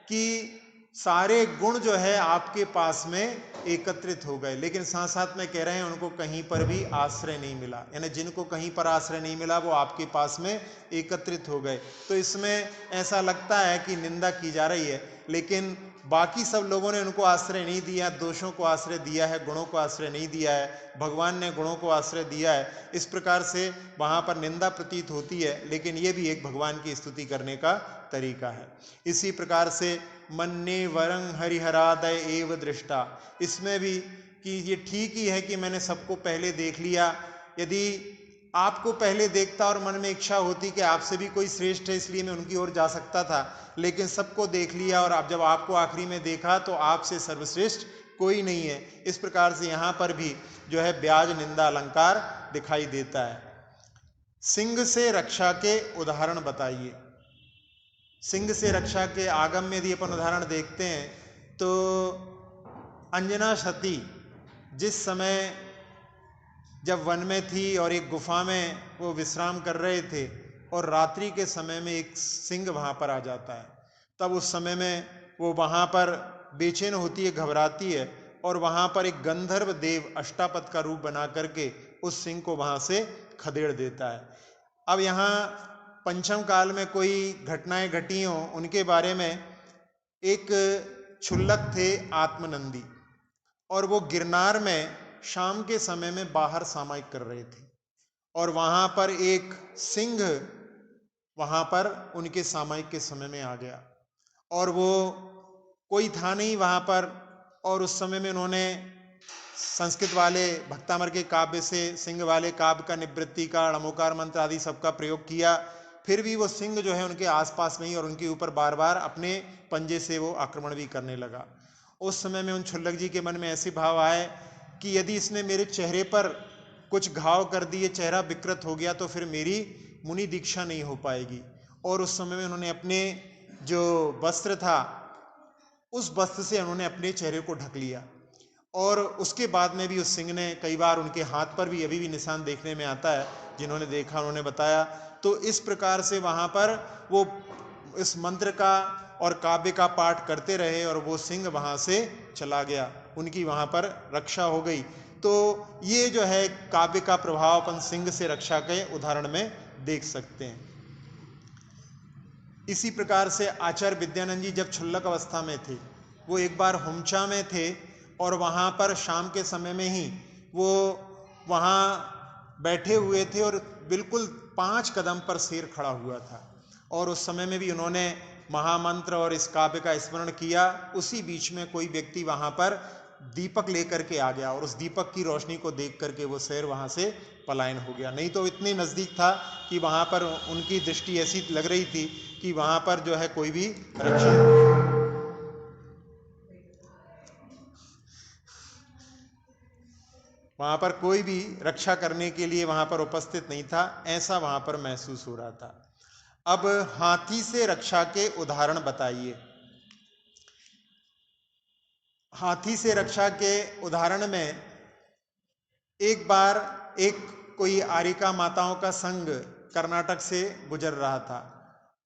कि सारे गुण जो है आपके पास में एकत्रित हो गए, लेकिन साथ साथ में कह रहे हैं उनको कहीं पर भी आश्रय नहीं मिला, यानी जिनको कहीं पर आश्रय नहीं मिला वो आपके पास में एकत्रित हो गए। तो इसमें ऐसा लगता है कि निंदा की जा रही है, लेकिन बाकी सब लोगों ने उनको आश्रय नहीं दिया, दोषों को आश्रय दिया है, गुणों को आश्रय नहीं दिया है, भगवान ने गुणों को आश्रय दिया है। इस प्रकार से वहाँ पर निंदा प्रतीत होती है, लेकिन ये भी एक भगवान की स्तुति करने का तरीका है। इसी प्रकार से मन्ने वरं हरिहरादय एव दृष्टा, इसमें भी कि ये ठीक ही है कि मैंने सबको पहले देख लिया। यदि आपको पहले देखता और मन में इच्छा होती कि आपसे भी कोई श्रेष्ठ है इसलिए मैं उनकी ओर जा सकता था, लेकिन सबको देख लिया और अब जब आपको आखिरी में देखा तो आपसे सर्वश्रेष्ठ कोई नहीं है। इस प्रकार से यहाँ पर भी जो है ब्याज निंदा अलंकार दिखाई देता है। सिंह से रक्षा के उदाहरण बताइए। सिंह से रक्षा के आगम में यदि अपन उदाहरण देखते हैं तो अंजना सती जिस समय जब वन में थी और एक गुफा में वो विश्राम कर रहे थे और रात्रि के समय में एक सिंह वहाँ पर आ जाता है, तब उस समय में वो वहाँ पर बेचैन होती है, घबराती है, और वहाँ पर एक गंधर्व देव अष्टापद का रूप बना करके उस सिंह को वहाँ से खदेड़ देता है। अब यहाँ पंचम काल में कोई घटनाएं घटी हों उनके बारे में, एक क्षुल्लक थे आत्मनंदी और वो गिरनार में शाम के समय में बाहर सामायिक कर रहे थे और वहाँ पर एक सिंह वहाँ पर उनके सामायिक के समय में आ गया और वो कोई था नहीं वहाँ पर, और उस समय में उन्होंने संस्कृत वाले भक्तामर के काव्य से सिंह वाले काव्य का, निवृत्ति का, अणमोकार मंत्र आदि सबका प्रयोग किया, फिर भी वो सिंह जो है उनके आसपास में ही और उनके ऊपर बार बार अपने पंजे से वो आक्रमण भी करने लगा। उस समय में उन क्षुल्लक जी के मन में ऐसे भाव आए कि यदि इसने मेरे चेहरे पर कुछ घाव कर दिए, चेहरा विकृत हो गया, तो फिर मेरी मुनि दीक्षा नहीं हो पाएगी। और उस समय में उन्होंने अपने जो वस्त्र था उस वस्त्र से उन्होंने अपने चेहरे को ढक लिया। और उसके बाद में भी उस सिंह ने कई बार, उनके हाथ पर भी अभी भी निशान देखने में आता है, जिन्होंने देखा उन्होंने बताया। तो इस प्रकार से वहां पर वो इस मंत्र का और काव्य का पाठ करते रहे और वो सिंह वहां से चला गया, उनकी वहां पर रक्षा हो गई। तो ये जो है काव्य का प्रभाव अपन सिंह से रक्षा के उदाहरण में देख सकते हैं। इसी प्रकार से आचार्य विद्यानंद जी जब क्षुल्लक अवस्था में थे, वो एक बार हुमचा में थे और वहाँ पर शाम के समय में ही वो वहाँ बैठे हुए थे और बिल्कुल 5 कदम पर शेर खड़ा हुआ था। और उस समय में भी उन्होंने महामंत्र और इस काव्य का स्मरण किया। उसी बीच में कोई व्यक्ति वहाँ पर दीपक लेकर के आ गया और उस दीपक की रोशनी को देख करके वो शेर वहाँ से पलायन हो गया। नहीं तो इतने नज़दीक था कि वहाँ पर उनकी दृष्टि ऐसी लग रही थी कि वहाँ पर जो है कोई भी रक्षा करने के लिए वहाँ पर उपस्थित नहीं था, ऐसा वहाँ पर महसूस हो रहा था। अब हाथी से रक्षा के उदाहरण बताइए। हाथी से रक्षा के उदाहरण में एक बार कोई आरिका माताओं का संघ कर्नाटक से गुजर रहा था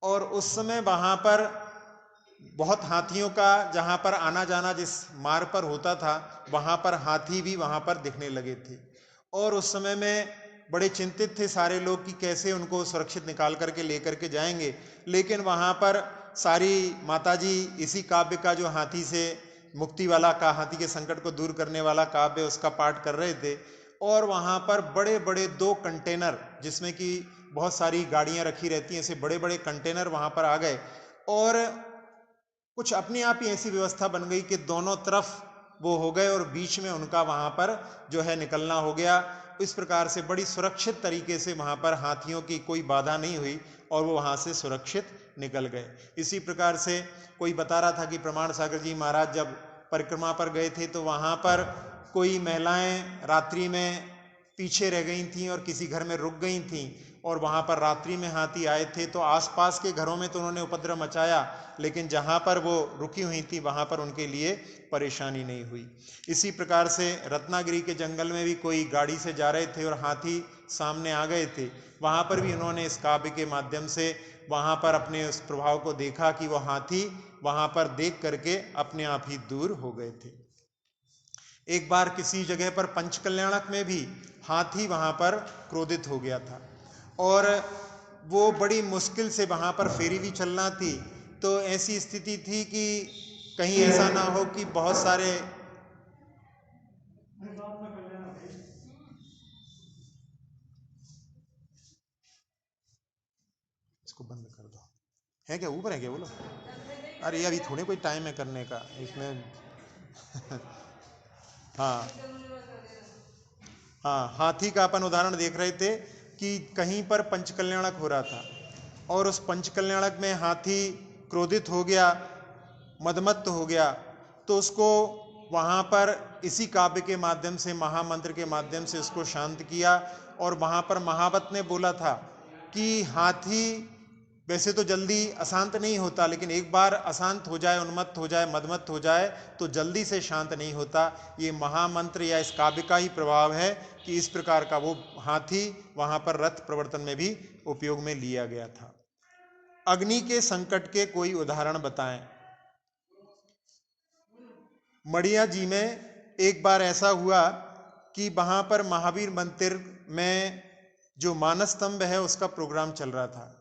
और उस समय वहाँ पर बहुत हाथियों का जहाँ पर आना जाना जिस मार्ग पर होता था, वहाँ पर हाथी भी वहाँ पर दिखने लगे थे। और उस समय में बड़े चिंतित थे सारे लोग कि कैसे उनको सुरक्षित निकाल करके लेकर के जाएंगे। लेकिन वहाँ पर सारी माताजी इसी काव्य का, जो हाथी से मुक्ति वाला का, हाथी के संकट को दूर करने वाला काव्य, उसका पाठ कर रहे थे। और वहाँ पर बड़े बड़े 2 कंटेनर, जिसमें कि बहुत सारी गाड़ियाँ रखी रहती हैं, ऐसे बड़े बड़े कंटेनर वहाँ पर आ गए और कुछ अपने आप ही ऐसी व्यवस्था बन गई कि दोनों तरफ वो हो गए और बीच में उनका वहाँ पर जो है निकलना हो गया। इस प्रकार से बड़ी सुरक्षित तरीके से वहाँ पर हाथियों की कोई बाधा नहीं हुई और वो वहाँ से सुरक्षित निकल गए। इसी प्रकार से कोई बता रहा था कि प्रमाण सागर जी महाराज जब परिक्रमा पर गए थे तो वहाँ पर कोई महिलाएं रात्रि में पीछे रह गई थीं और किसी घर में रुक गई थीं और वहाँ पर रात्रि में हाथी आए थे। तो आसपास के घरों में तो उन्होंने उपद्रव मचाया, लेकिन जहाँ पर वो रुकी हुई थी वहाँ पर उनके लिए परेशानी नहीं हुई। इसी प्रकार से रत्नागिरी के जंगल में भी कोई गाड़ी से जा रहे थे और हाथी सामने आ गए थे। वहाँ पर भी उन्होंने इस काव्य के माध्यम से वहाँ पर अपने उस प्रभाव को देखा कि वो हाथी वहाँ पर देख करके अपने आप ही दूर हो गए थे। एक बार किसी जगह पर पंचकल्याणक में भी हाथी वहाँ पर क्रोधित हो गया था और वो बड़ी मुश्किल से वहाँ पर फेरी भी चलना थी। तो ऐसी स्थिति थी कि कहीं ऐसा ना हो कि बहुत सारे इसको बंद कर दो। है क्या ऊपर है क्या बोलो? अरे अभी थोड़े कोई टाइम है करने का इसमें। हाँ हाँ, हाथी का अपन उदाहरण देख रहे थे कि कहीं पर पंचकल्याणक हो रहा था और उस पंचकल्याणक में हाथी क्रोधित हो गया, मदमत्त हो गया। तो उसको वहाँ पर इसी काव्य के माध्यम से, महामंत्र के माध्यम से उसको शांत किया। और वहाँ पर महावत ने बोला था कि हाथी वैसे तो जल्दी अशांत नहीं होता, लेकिन एक बार अशांत हो जाए, उन्मत्त हो जाए, मदमत्त हो जाए तो जल्दी से शांत नहीं होता। ये महामंत्र या इस काव्य का ही प्रभाव है कि इस प्रकार का वो हाथी वहाँ पर रथ प्रवर्तन में भी उपयोग में लिया गया था। अग्नि के संकट के कोई उदाहरण बताएं। मड़िया जी में एक बार ऐसा हुआ कि वहाँ पर महावीर मंदिर में जो मानस स्तंभ है उसका प्रोग्राम चल रहा था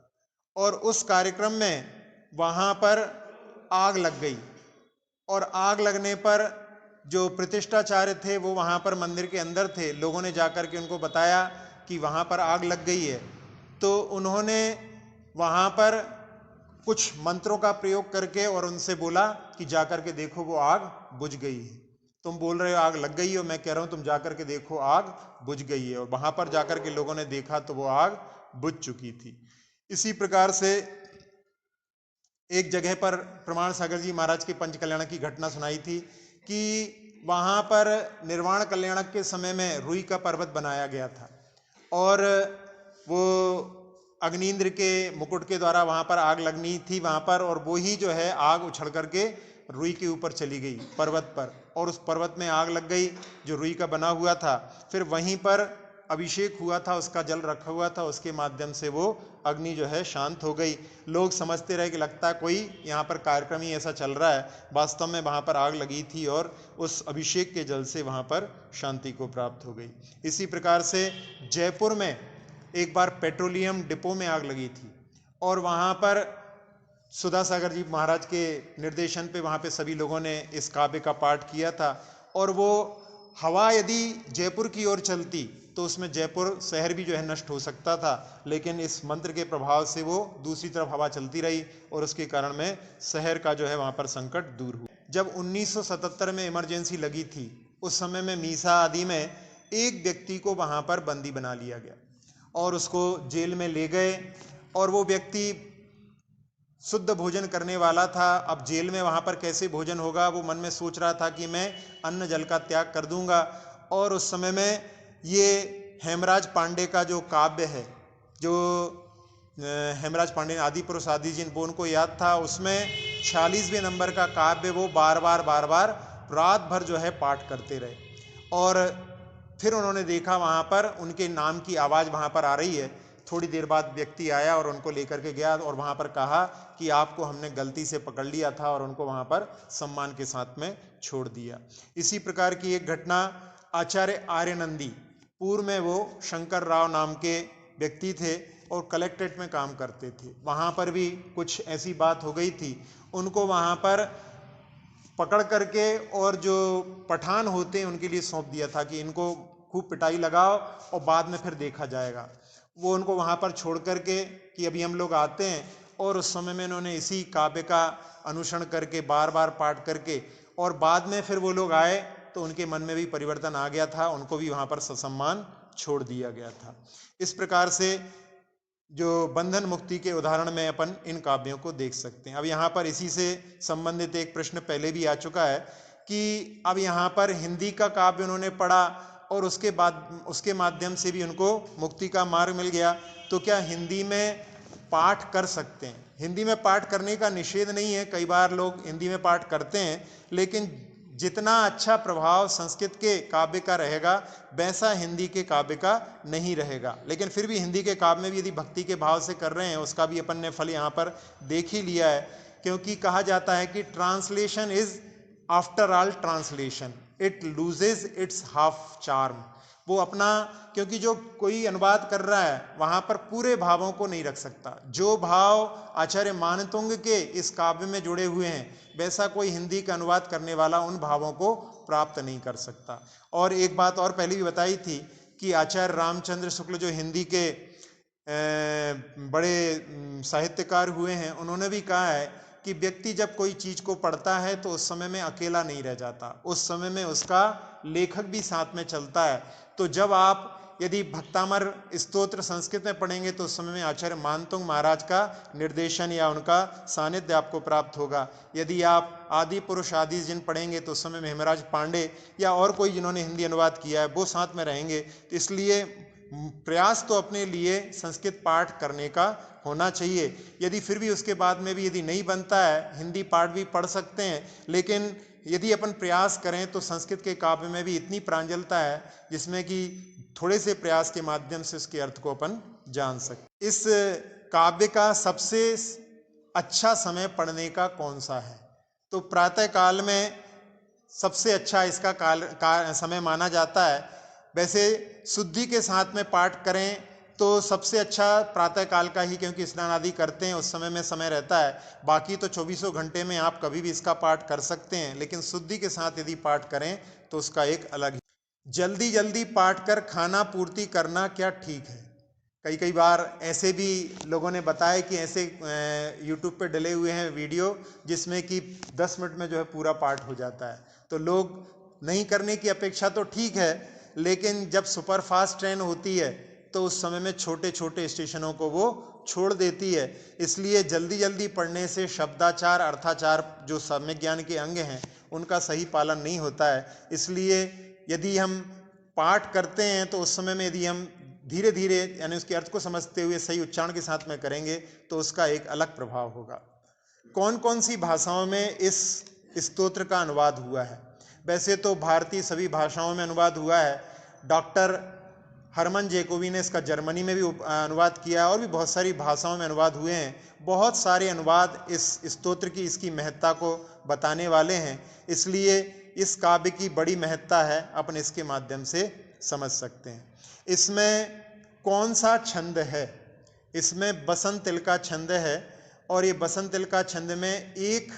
और उस कार्यक्रम में वहाँ पर आग लग गई और आग लगने पर जो प्रतिष्ठाचार्य थे वो वहाँ पर मंदिर के अंदर थे। लोगों ने जाकर के उनको बताया कि वहाँ पर आग लग गई है। तो उन्होंने वहाँ पर कुछ मंत्रों का प्रयोग करके और उनसे बोला कि जाकर के देखो वो आग बुझ गई है। तुम बोल रहे हो आग लग गई है, मैं कह रहा हूं तुम जाकर के देखो आग बुझ गई है। और वहां पर जाकर के लोगों ने देखा तो वो आग बुझ चुकी थी। इसी प्रकार से एक जगह पर प्रमाण सागर जी महाराज के पंच कल्याण की घटना सुनाई थी कि वहां पर निर्वाण कल्याणक के समय में रुई का पर्वत बनाया गया था और वो अग्निंद्र के मुकुट के द्वारा वहां पर आग लगनी थी वहां पर, और वो ही जो है आग उछल करके रुई के ऊपर चली गई पर्वत पर, और उस पर्वत में आग लग गई जो रुई का बना हुआ था। फिर वहीं पर अभिषेक हुआ था, उसका जल रखा हुआ था, उसके माध्यम से वो अग्नि जो है शांत हो गई। लोग समझते रहे कि लगता है कोई यहाँ पर कार्यक्रम ही ऐसा चल रहा है, वास्तव में वहाँ पर आग लगी थी और उस अभिषेक के जल से वहाँ पर शांति को प्राप्त हो गई। इसी प्रकार से जयपुर में एक बार पेट्रोलियम डिपो में आग लगी थी और वहाँ पर सुधा सागर जी महाराज के निर्देशन पे वहाँ पे सभी लोगों ने इस काव्य का पाठ किया था। और वो हवा यदि जयपुर की ओर चलती तो उसमें जयपुर शहर भी जो है नष्ट हो सकता था, लेकिन इस मंत्र के प्रभाव से वो दूसरी तरफ हवा चलती रही और उसके कारण में शहर का जो है वहाँ पर संकट दूर हुआ। जब 1977 में इमरजेंसी लगी थी उस समय में मीसा आदि में एक व्यक्ति को वहाँ पर बंदी बना लिया गया और उसको जेल में ले गए, और वो व्यक्ति शुद्ध भोजन करने वाला था। अब जेल में वहाँ पर कैसे भोजन होगा, वो मन में सोच रहा था कि मैं अन्न जल का त्याग कर दूंगा। और उस समय में ये हेमराज पांडे का जो काव्य है, जो हेमराज पांडे आदि पुरुष आदि जिन वो उनको याद था, उसमें 46वें नंबर का काव्य वो बार बार रात भर जो है पाठ करते रहे। और फिर उन्होंने देखा वहाँ पर उनके नाम की आवाज़ वहाँ पर आ रही है। थोड़ी देर बाद व्यक्ति आया और उनको लेकर के गया और वहाँ पर कहा कि आपको हमने गलती से पकड़ लिया था, और उनको वहाँ पर सम्मान के साथ में छोड़ दिया। इसी प्रकार की एक घटना आचार्य आर्यनंदी, पूर्व में वो शंकर राव नाम के व्यक्ति थे और कलेक्ट्रेट में काम करते थे, वहाँ पर भी कुछ ऐसी बात हो गई थी। उनको वहाँ पर पकड़ करके और जो पठान होते हैं उनके लिए सौंप दिया था कि इनको खूब पिटाई लगाओ और बाद में फिर देखा जाएगा। वो उनको वहाँ पर छोड़ करके कि अभी हम लोग आते हैं, और उस समय में इन्होंने इसी काव्य का अनुसरण करके बार बार पाठ करके, और बाद में फिर वो लोग आए तो उनके मन में भी परिवर्तन आ गया था, उनको भी वहाँ पर ससम्मान छोड़ दिया गया था। इस प्रकार से जो बंधन मुक्ति के उदाहरण में अपन इन काव्यों को देख सकते हैं। अब यहाँ पर इसी से संबंधित एक प्रश्न पहले भी आ चुका है कि अब यहाँ पर हिंदी का काव्य उन्होंने पढ़ा और उसके बाद उसके माध्यम से भी उनको मुक्ति का मार्ग मिल गया, तो क्या हिंदी में पाठ कर सकते हैं? हिंदी में पाठ करने का निषेध नहीं है, कई बार लोग हिंदी में पाठ करते हैं, लेकिन जितना अच्छा प्रभाव संस्कृत के काव्य का रहेगा वैसा हिंदी के काव्य का नहीं रहेगा। लेकिन फिर भी हिंदी के काव्य में भी यदि भक्ति के भाव से कर रहे हैं, उसका भी अपन ने फल यहाँ पर देख ही लिया है। क्योंकि कहा जाता है कि translation is after all translation, it loses it's half charm. वो अपना, क्योंकि जो कोई अनुवाद कर रहा है वहाँ पर पूरे भावों को नहीं रख सकता। जो भाव आचार्य मानतुंग के इस काव्य में जुड़े हुए हैं वैसा कोई हिंदी का अनुवाद करने वाला उन भावों को प्राप्त नहीं कर सकता। और एक बात और पहले भी बताई थी कि आचार्य रामचंद्र शुक्ल जो हिंदी के बड़े साहित्यकार हुए हैं, उन्होंने भी कहा है कि व्यक्ति जब कोई चीज को पढ़ता है तो उस समय में अकेला नहीं रह जाता, उस समय में उसका लेखक भी साथ में चलता है। तो जब आप यदि भक्तामर स्तोत्र संस्कृत में पढ़ेंगे तो उस समय में आचार्य मानतुंग महाराज का निर्देशन या उनका सानिध्य आपको प्राप्त होगा। यदि आप आदि पुरुष आदि जिन पढ़ेंगे तो उस समय में हेमराज पांडे या और कोई जिन्होंने हिंदी अनुवाद किया है वो साथ में रहेंगे। तो इसलिए प्रयास तो अपने लिए संस्कृत पाठ करने का होना चाहिए। यदि फिर भी उसके बाद में भी यदि नहीं बनता है, हिंदी पाठ भी पढ़ सकते हैं, लेकिन यदि अपन प्रयास करें तो संस्कृत के काव्य में भी इतनी प्रांजलता है जिसमें कि थोड़े से प्रयास के माध्यम से उसके अर्थ को अपन जान सकते। इस काव्य का सबसे अच्छा समय पढ़ने का कौन सा है? तो प्रातः काल में सबसे अच्छा इसका समय माना जाता है। वैसे शुद्धि के साथ में पाठ करें तो सबसे अच्छा प्रातः काल का ही, क्योंकि स्नान आदि करते हैं उस समय में समय रहता है। बाकी तो 24 घंटे में आप कभी भी इसका पाठ कर सकते हैं, लेकिन शुद्धि के साथ यदि पाठ करें तो उसका एक अलग ही। जल्दी जल्दी पाठ कर खाना पूर्ति करना क्या ठीक है? कई बार ऐसे भी लोगों ने बताया कि ऐसे यूट्यूब पे डले हुए हैं वीडियो जिसमें कि 10 मिनट में जो है पूरा पाठ हो जाता है। तो लोग नहीं करने की अपेक्षा तो ठीक है, लेकिन जब सुपरफास्ट ट्रेन होती है तो उस समय में छोटे छोटे स्टेशनों को वो छोड़ देती है। इसलिए जल्दी जल्दी पढ़ने से शब्दाचार, अर्थाचार जो सम्यक ज्ञान के अंग हैं उनका सही पालन नहीं होता है। इसलिए यदि हम पाठ करते हैं तो उस समय में यदि हम धीरे धीरे यानी उसके अर्थ को समझते हुए सही उच्चारण के साथ में करेंगे तो उसका एक अलग प्रभाव होगा। कौन कौन सी भाषाओं में इस स्तोत्र का अनुवाद हुआ है? वैसे तो भारतीय सभी भाषाओं में अनुवाद हुआ है। डॉक्टर हरमन जैकोबी ने इसका जर्मनी में भी अनुवाद किया है और भी बहुत सारी भाषाओं में अनुवाद हुए हैं। बहुत सारे अनुवाद इस स्तोत्र की, इसकी महत्ता को बताने वाले हैं, इसलिए इस काव्य की बड़ी महत्ता है, अपन इसके माध्यम से समझ सकते हैं। इसमें कौन सा छंद है? इसमें बसंत तिल का छंद है और ये बसंत तिल का छंद में एक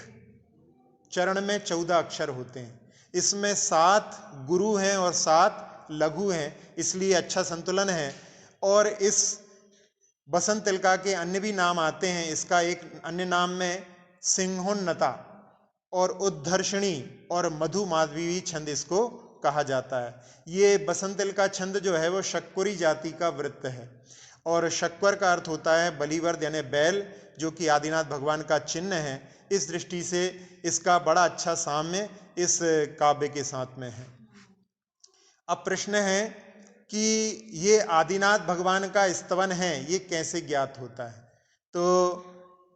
चरण में 14 अक्षर होते हैं। इसमें 7 गुरु हैं और 7 लघु हैं, इसलिए अच्छा संतुलन है। और इस बसंत तिलका के अन्य भी नाम आते हैं। इसका एक अन्य नाम में सिंहोन्नता और उद्धर्षणी और मधुमाधवी छंद इसको कहा जाता है। ये बसंत तिल का छंद जो है वो शक्वरी जाति का वृत्त है और शक्वर का अर्थ होता है बलिवर्द यानी बैल, जो कि आदिनाथ भगवान का चिन्ह है। इस दृष्टि से इसका बड़ा अच्छा साम्य इस काव्य के साथ में है। अब प्रश्न है कि ये आदिनाथ भगवान का स्तवन है, ये कैसे ज्ञात होता है? तो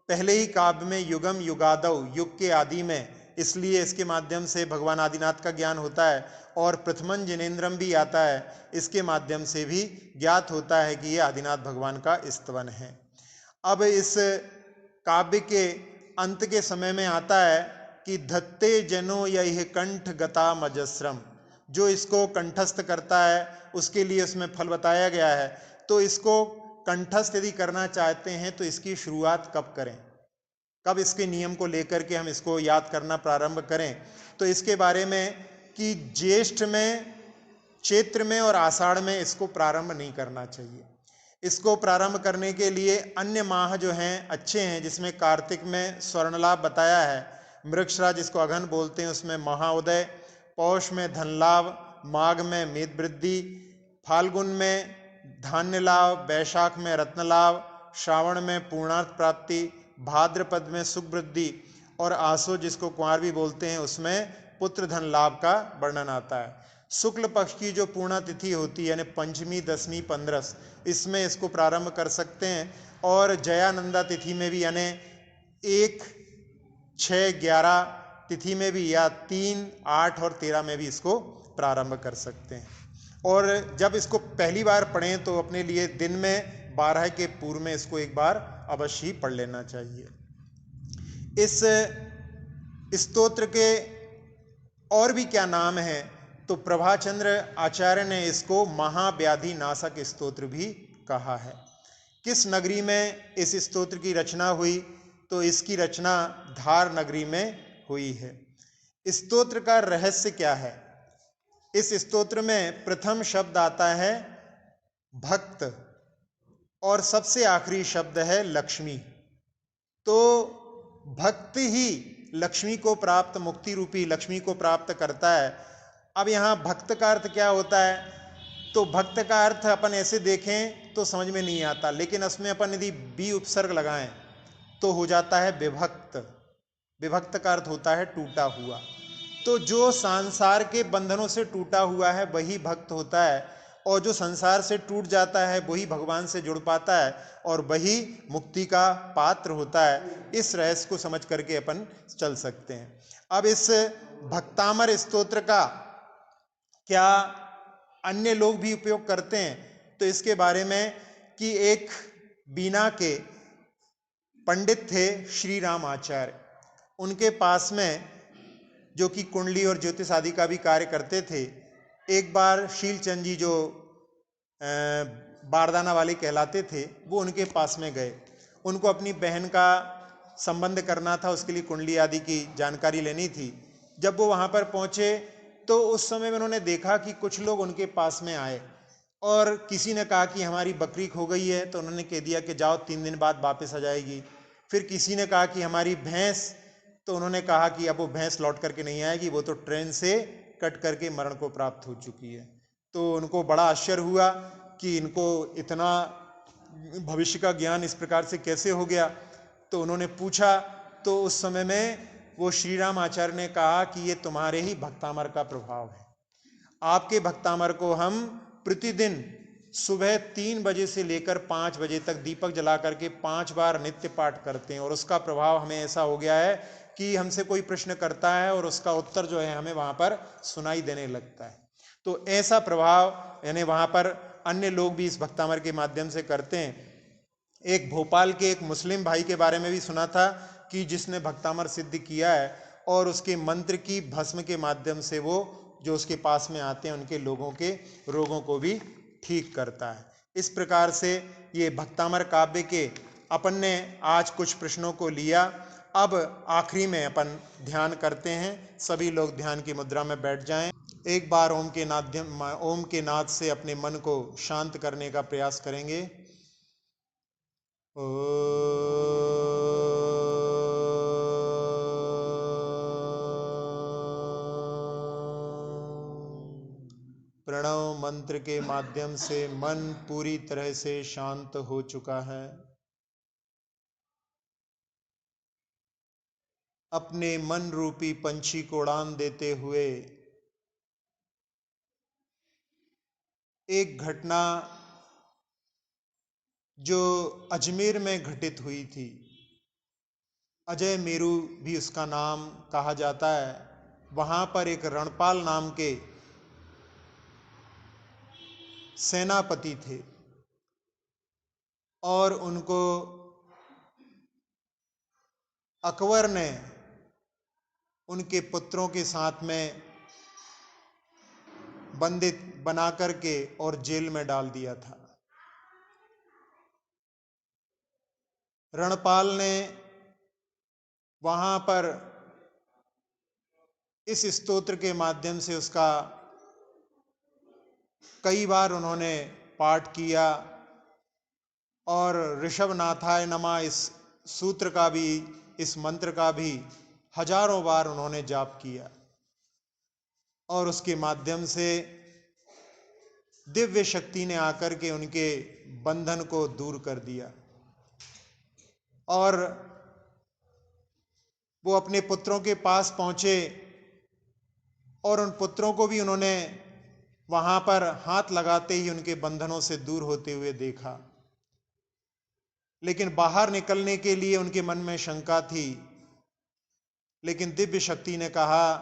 पहले ही काव्य में युगम युगादव, युग के आदि में, इसलिए इसके माध्यम से भगवान आदिनाथ का ज्ञान होता है। और प्रथमन जिनेन्द्रम भी आता है, इसके माध्यम से भी ज्ञात होता है कि ये आदिनाथ भगवान का स्तवन है। अब इस काव्य के अंत के समय में आता है कि धत्ते जनो यह कंठ गता मजस्रम, जो इसको कंठस्थ करता है उसके लिए उसमें फल बताया गया है। तो इसको कंठस्थ यदि करना चाहते हैं तो इसकी शुरुआत कब करें, कब इसके नियम को लेकर के हम इसको याद करना प्रारंभ करें? तो इसके बारे में कि ज्येष्ठ में, चैत्र में और आषाढ़ में इसको प्रारंभ नहीं करना चाहिए। इसको प्रारंभ करने के लिए अन्य माह जो हैं अच्छे हैं, जिसमें कार्तिक में स्वर्णलाभ बताया है, मृगशिरा जिसको अघन बोलते हैं उसमें महाउदय, पौष में धनलाभ, माघ में मेद वृद्धि, फाल्गुन में धान्य लाभ, वैशाख में रत्न लाभ, श्रावण में पूर्णार्थ प्राप्ति, भाद्रपद में सुख वृद्धि और आसो जिसको कुंवार भी बोलते हैं उसमें पुत्र धन लाभ का वर्णन आता है। शुक्ल पक्ष की जो पूर्णा तिथि होती है यानी पंचमी, दसवीं, 15, इसमें इसको प्रारंभ कर सकते हैं। और जयानंदा तिथि में भी यानी 1, 6, 11 तिथि में भी, या 3, 8 और 13 में भी इसको प्रारंभ कर सकते हैं। और जब इसको पहली बार पढ़ें तो अपने लिए दिन में 12 के पूर्व में इसको एक बार अवश्य ही पढ़ लेना चाहिए। इस स्तोत्र के और भी क्या नाम है? तो प्रभाचंद्र आचार्य ने इसको महाव्याधि नाशक स्तोत्र भी कहा है। किस नगरी में इस स्तोत्र की रचना हुई? तो इसकी रचना धार नगरी में हुई है। स्तोत्र का रहस्य क्या है? इस स्तोत्र में प्रथम शब्द आता है भक्त और सबसे आखिरी शब्द है लक्ष्मी। तो भक्त ही लक्ष्मी को प्राप्त, मुक्ति रूपी लक्ष्मी को प्राप्त करता है। अब यहाँ भक्त का अर्थ क्या होता है? तो भक्त का अर्थ अपन ऐसे देखें तो समझ में नहीं आता, लेकिन उसमें अपन यदि बी उपसर्ग लगाएं तो हो जाता है विभक्त। विभक्त का अर्थ होता है टूटा हुआ। तो जो संसार के बंधनों से टूटा हुआ है वही भक्त होता है, और जो संसार से टूट जाता है वही भगवान से जुड़ पाता है और वही मुक्ति का पात्र होता है। इस रहस्य को समझ करके अपन चल सकते हैं। अब इस भक्तामर स्तोत्र का क्या अन्य लोग भी उपयोग करते हैं? तो इसके बारे में कि एक बीना के पंडित थे श्री राम आचार्य, उनके पास में जो कि कुंडली और ज्योतिष आदि का भी कार्य करते थे, एक बार शीलचंद जी जो बारदाना वाले कहलाते थे वो उनके पास में गए। उनको अपनी बहन का संबंध करना था, उसके लिए कुंडली आदि की जानकारी लेनी थी। जब वो वहाँ पर पहुँचे तो उस समय में उन्होंने देखा कि कुछ लोग उनके पास में आए और किसी ने कहा कि हमारी बकरी खो गई है, तो उन्होंने कह दिया कि जाओ 3 दिन बाद वापस आ जाएगी। फिर किसी ने कहा कि हमारी भैंस, तो उन्होंने कहा कि अब वो भैंस लौट करके नहीं आएगी, वो तो ट्रेन से कट करके मरण को प्राप्त हो चुकी है। तो उनको बड़ा आश्चर्य हुआ कि इनको इतना भविष्य का ज्ञान इस प्रकार से कैसे हो गया। तो उन्होंने पूछा, तो उस समय में वो श्री राम आचार्य ने कहा कि ये तुम्हारे ही भक्तामर का प्रभाव है। आपके भक्तामर को हम प्रतिदिन सुबह 3 बजे से लेकर 5 बजे तक दीपक जला करके 5 बार नित्य पाठ करते हैं, और उसका प्रभाव हमें ऐसा हो गया है कि हमसे कोई प्रश्न करता है और उसका उत्तर जो है हमें वहां पर सुनाई देने लगता है। तो ऐसा प्रभाव यानी वहां पर अन्य लोग भी इस भक्तामर के माध्यम से करते हैं। एक भोपाल के एक मुस्लिम भाई के बारे में भी सुना था कि जिसने भक्तामर सिद्ध किया है, और उसके मंत्र की भस्म के माध्यम से वो जो उसके पास में आते हैं उनके लोगों के रोगों को भी ठीक करता है। इस प्रकार से ये भक्तामर काव्य के अपन ने आज कुछ प्रश्नों को लिया। अब आखिरी में अपन ध्यान करते हैं। सभी लोग ध्यान की मुद्रा में बैठ जाएं। एक बार ओम के नाद से अपने मन को शांत करने का प्रयास करेंगे। प्रणव मंत्र के माध्यम से मन पूरी तरह से शांत हो चुका है। अपने मन रूपी पंछी को उड़ान देते हुए एक घटना जो अजमेर में घटित हुई थी, अजय मेरू भी उसका नाम कहा जाता है, वहां पर एक रणपाल नाम के सेनापति थे और उनको अकबर ने उनके पुत्रों के साथ में बंदित बना करके और जेल में डाल दिया था। रणपाल ने वहां पर इस स्तोत्र के माध्यम से उसका कई बार उन्होंने पाठ किया, और ऋषभनाथाय नमः इस सूत्र का भी, इस मंत्र का भी हजारों बार उन्होंने जाप किया, और उसके माध्यम से दिव्य शक्ति ने आकर के उनके बंधन को दूर कर दिया, और वो अपने पुत्रों के पास पहुंचे और उन पुत्रों को भी उन्होंने वहां पर हाथ लगाते ही उनके बंधनों से दूर होते हुए देखा। लेकिन बाहर निकलने के लिए उनके मन में शंका थी, लेकिन दिव्य शक्ति ने कहा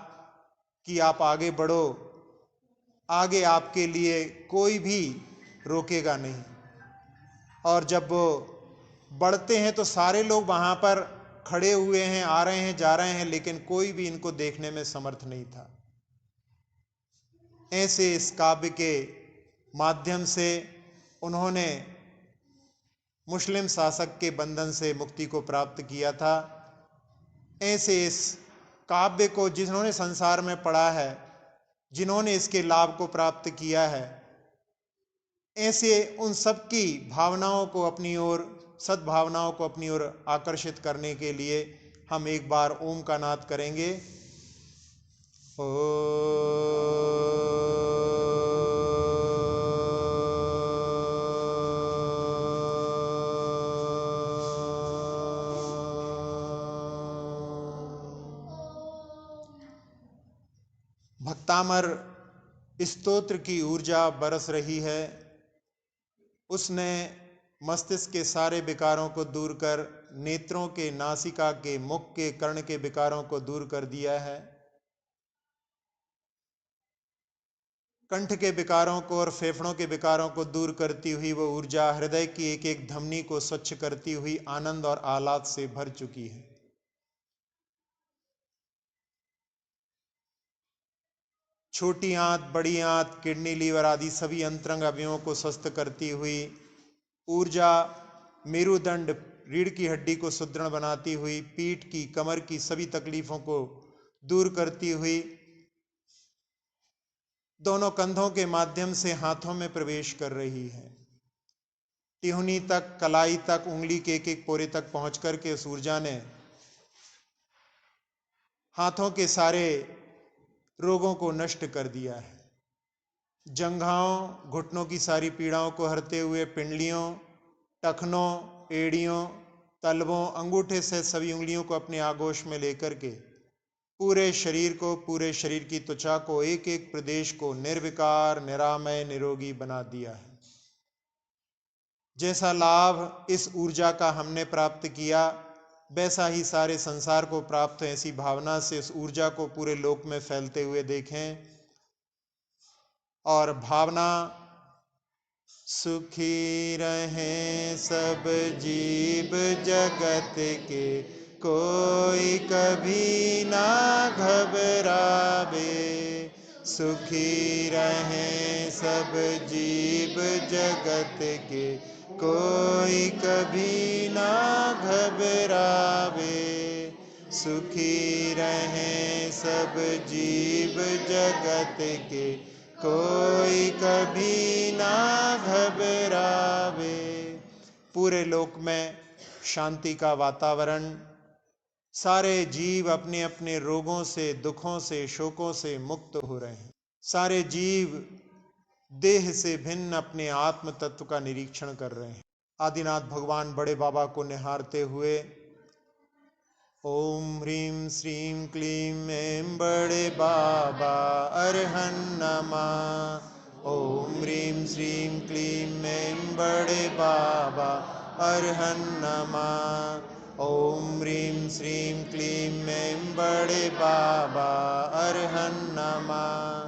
कि आप आगे बढ़ो, आगे आपके लिए कोई भी रोकेगा नहीं। और जब वो बढ़ते हैं तो सारे लोग वहां पर खड़े हुए हैं, आ रहे हैं, जा रहे हैं, लेकिन कोई भी इनको देखने में समर्थ नहीं था। ऐसे इस काव्य के माध्यम से उन्होंने मुस्लिम शासक के बंधन से मुक्ति को प्राप्त किया था। ऐसे इस काव्य को जिन्होंने संसार में पढ़ा है, जिन्होंने इसके लाभ को प्राप्त किया है, ऐसे उन सब की भावनाओं को अपनी ओर, सद्भावनाओं को अपनी ओर आकर्षित करने के लिए हम एक बार ओम का नाद करेंगे। भक्तामर स्तोत्र की ऊर्जा बरस रही है। उसने मस्तिष्क के सारे विकारों को दूर कर, नेत्रों के, नासिका के, मुख के, कर्ण के विकारों को दूर कर दिया है। कंठ के विकारों को और फेफड़ों के विकारों को दूर करती हुई वो ऊर्जा हृदय की एक एक धमनी को स्वच्छ करती हुई आनंद और आह्लाद से भर चुकी है। छोटी आंत, बड़ी आंत, किडनी, लीवर आदि सभी अंतरंग अवयवों को स्वस्थ करती हुई ऊर्जा मेरुदंड, रीढ़ की हड्डी को सुदृढ़ बनाती हुई, पीठ की, कमर की सभी तकलीफों को दूर करती हुई दोनों कंधों के माध्यम से हाथों में प्रवेश कर रही है। टिहुनी तक, कलाई तक, उंगली के एक एक पोरे तक पहुंच करके उस ऊर्जा ने हाथों के सारे रोगों को नष्ट कर दिया है। जंघाओं, घुटनों की सारी पीड़ाओं को हरते हुए पिंडलियों, टखनों, एड़ियों, तलवों, अंगूठे से सभी उंगलियों को अपने आगोश में लेकर के पूरे शरीर को, पूरे शरीर की त्वचा को, एक एक प्रदेश को निर्विकार, निरामय, निरोगी बना दिया है। जैसा लाभ इस ऊर्जा का हमने प्राप्त किया, वैसा ही सारे संसार को प्राप्त हो। ऐसी भावना से इस ऊर्जा को पूरे लोक में फैलते हुए देखें और भावना, सुखी रहें सब जीव जगत के, कोई कभी ना घबरावे। सुखी रहें सब जीव जगत के, कोई कभी ना घबरावे। सुखी रहें सब जीव जगत के, कोई कभी ना घबरावे। पूरे लोक में शांति का वातावरण, सारे जीव अपने अपने रोगों से, दुखों से, शोकों से मुक्त हो रहे हैं। सारे जीव देह से भिन्न अपने आत्म तत्व का निरीक्षण कर रहे हैं। आदिनाथ भगवान बड़े बाबा को निहारते हुए ओम ह्रीं श्रीं क्लीं ऐं बड़े बाबा अरहं नमः। ओम ह्रीं श्रीं क्लीं ऐं बड़े बाबा अरहं नमः। ओम ह्रीं श्रीं क्लीं ऐं बड़े बाबा अरहं नमः।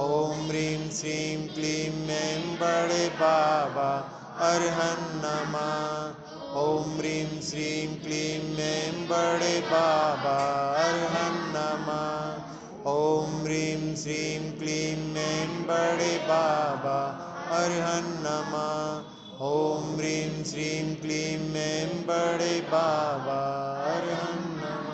ओम ह्रीं श्रीं क्लीं ऐं बड़े बाबा अरहं नमः। ओम ह्रीं श्रीं क्लीं ऐं बड़े बाबा अरहं नमः। ओम ह्रीं श्रीं क्लीं ऐं बड़े बाबा अरहं नमः। ओम ह्रीं श्रीं क्लीं ऐं बड़े बाबा अरहं नमः।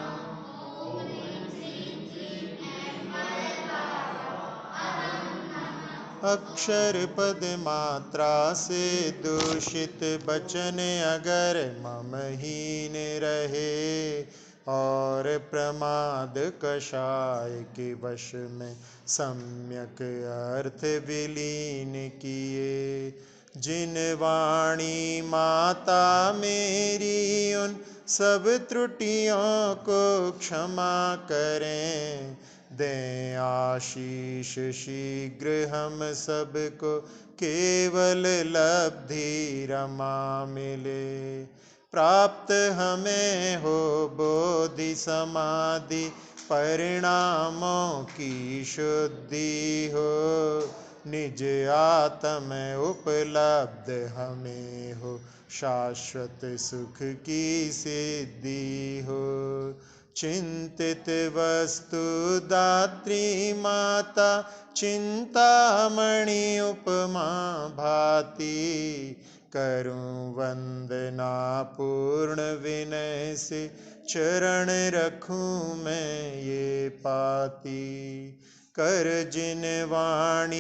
अक्षर पद मात्रा से दूषित बचन अगर मम हीन रहे, और प्रमाद कषाय के वश में सम्यक अर्थ विलीन किए। जिन वाणी माता मेरी उन सब त्रुटियों को क्षमा करें। दें आशीष शीघ्र हम सबको, केवल लब्धि रमा मिले। प्राप्त हमें हो बोधि समाधि, परिणामों की शुद्धि हो। निज आत्म उपलब्ध हमें हो, शाश्वत सुख की सिद्धि हो। चिंतित वस्तु दात्री माता, चिंतामणि उपमा भाति। करूं वंदना पूर्ण विनय से, चरण रखूं मैं ये पाती। कर जिन वाणी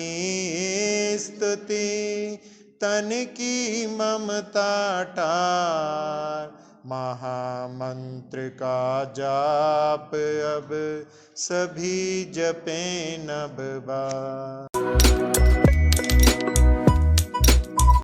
स्तुति, तन की ममता टार। महामंत्र का जाप अब सभी जपें नभ बार।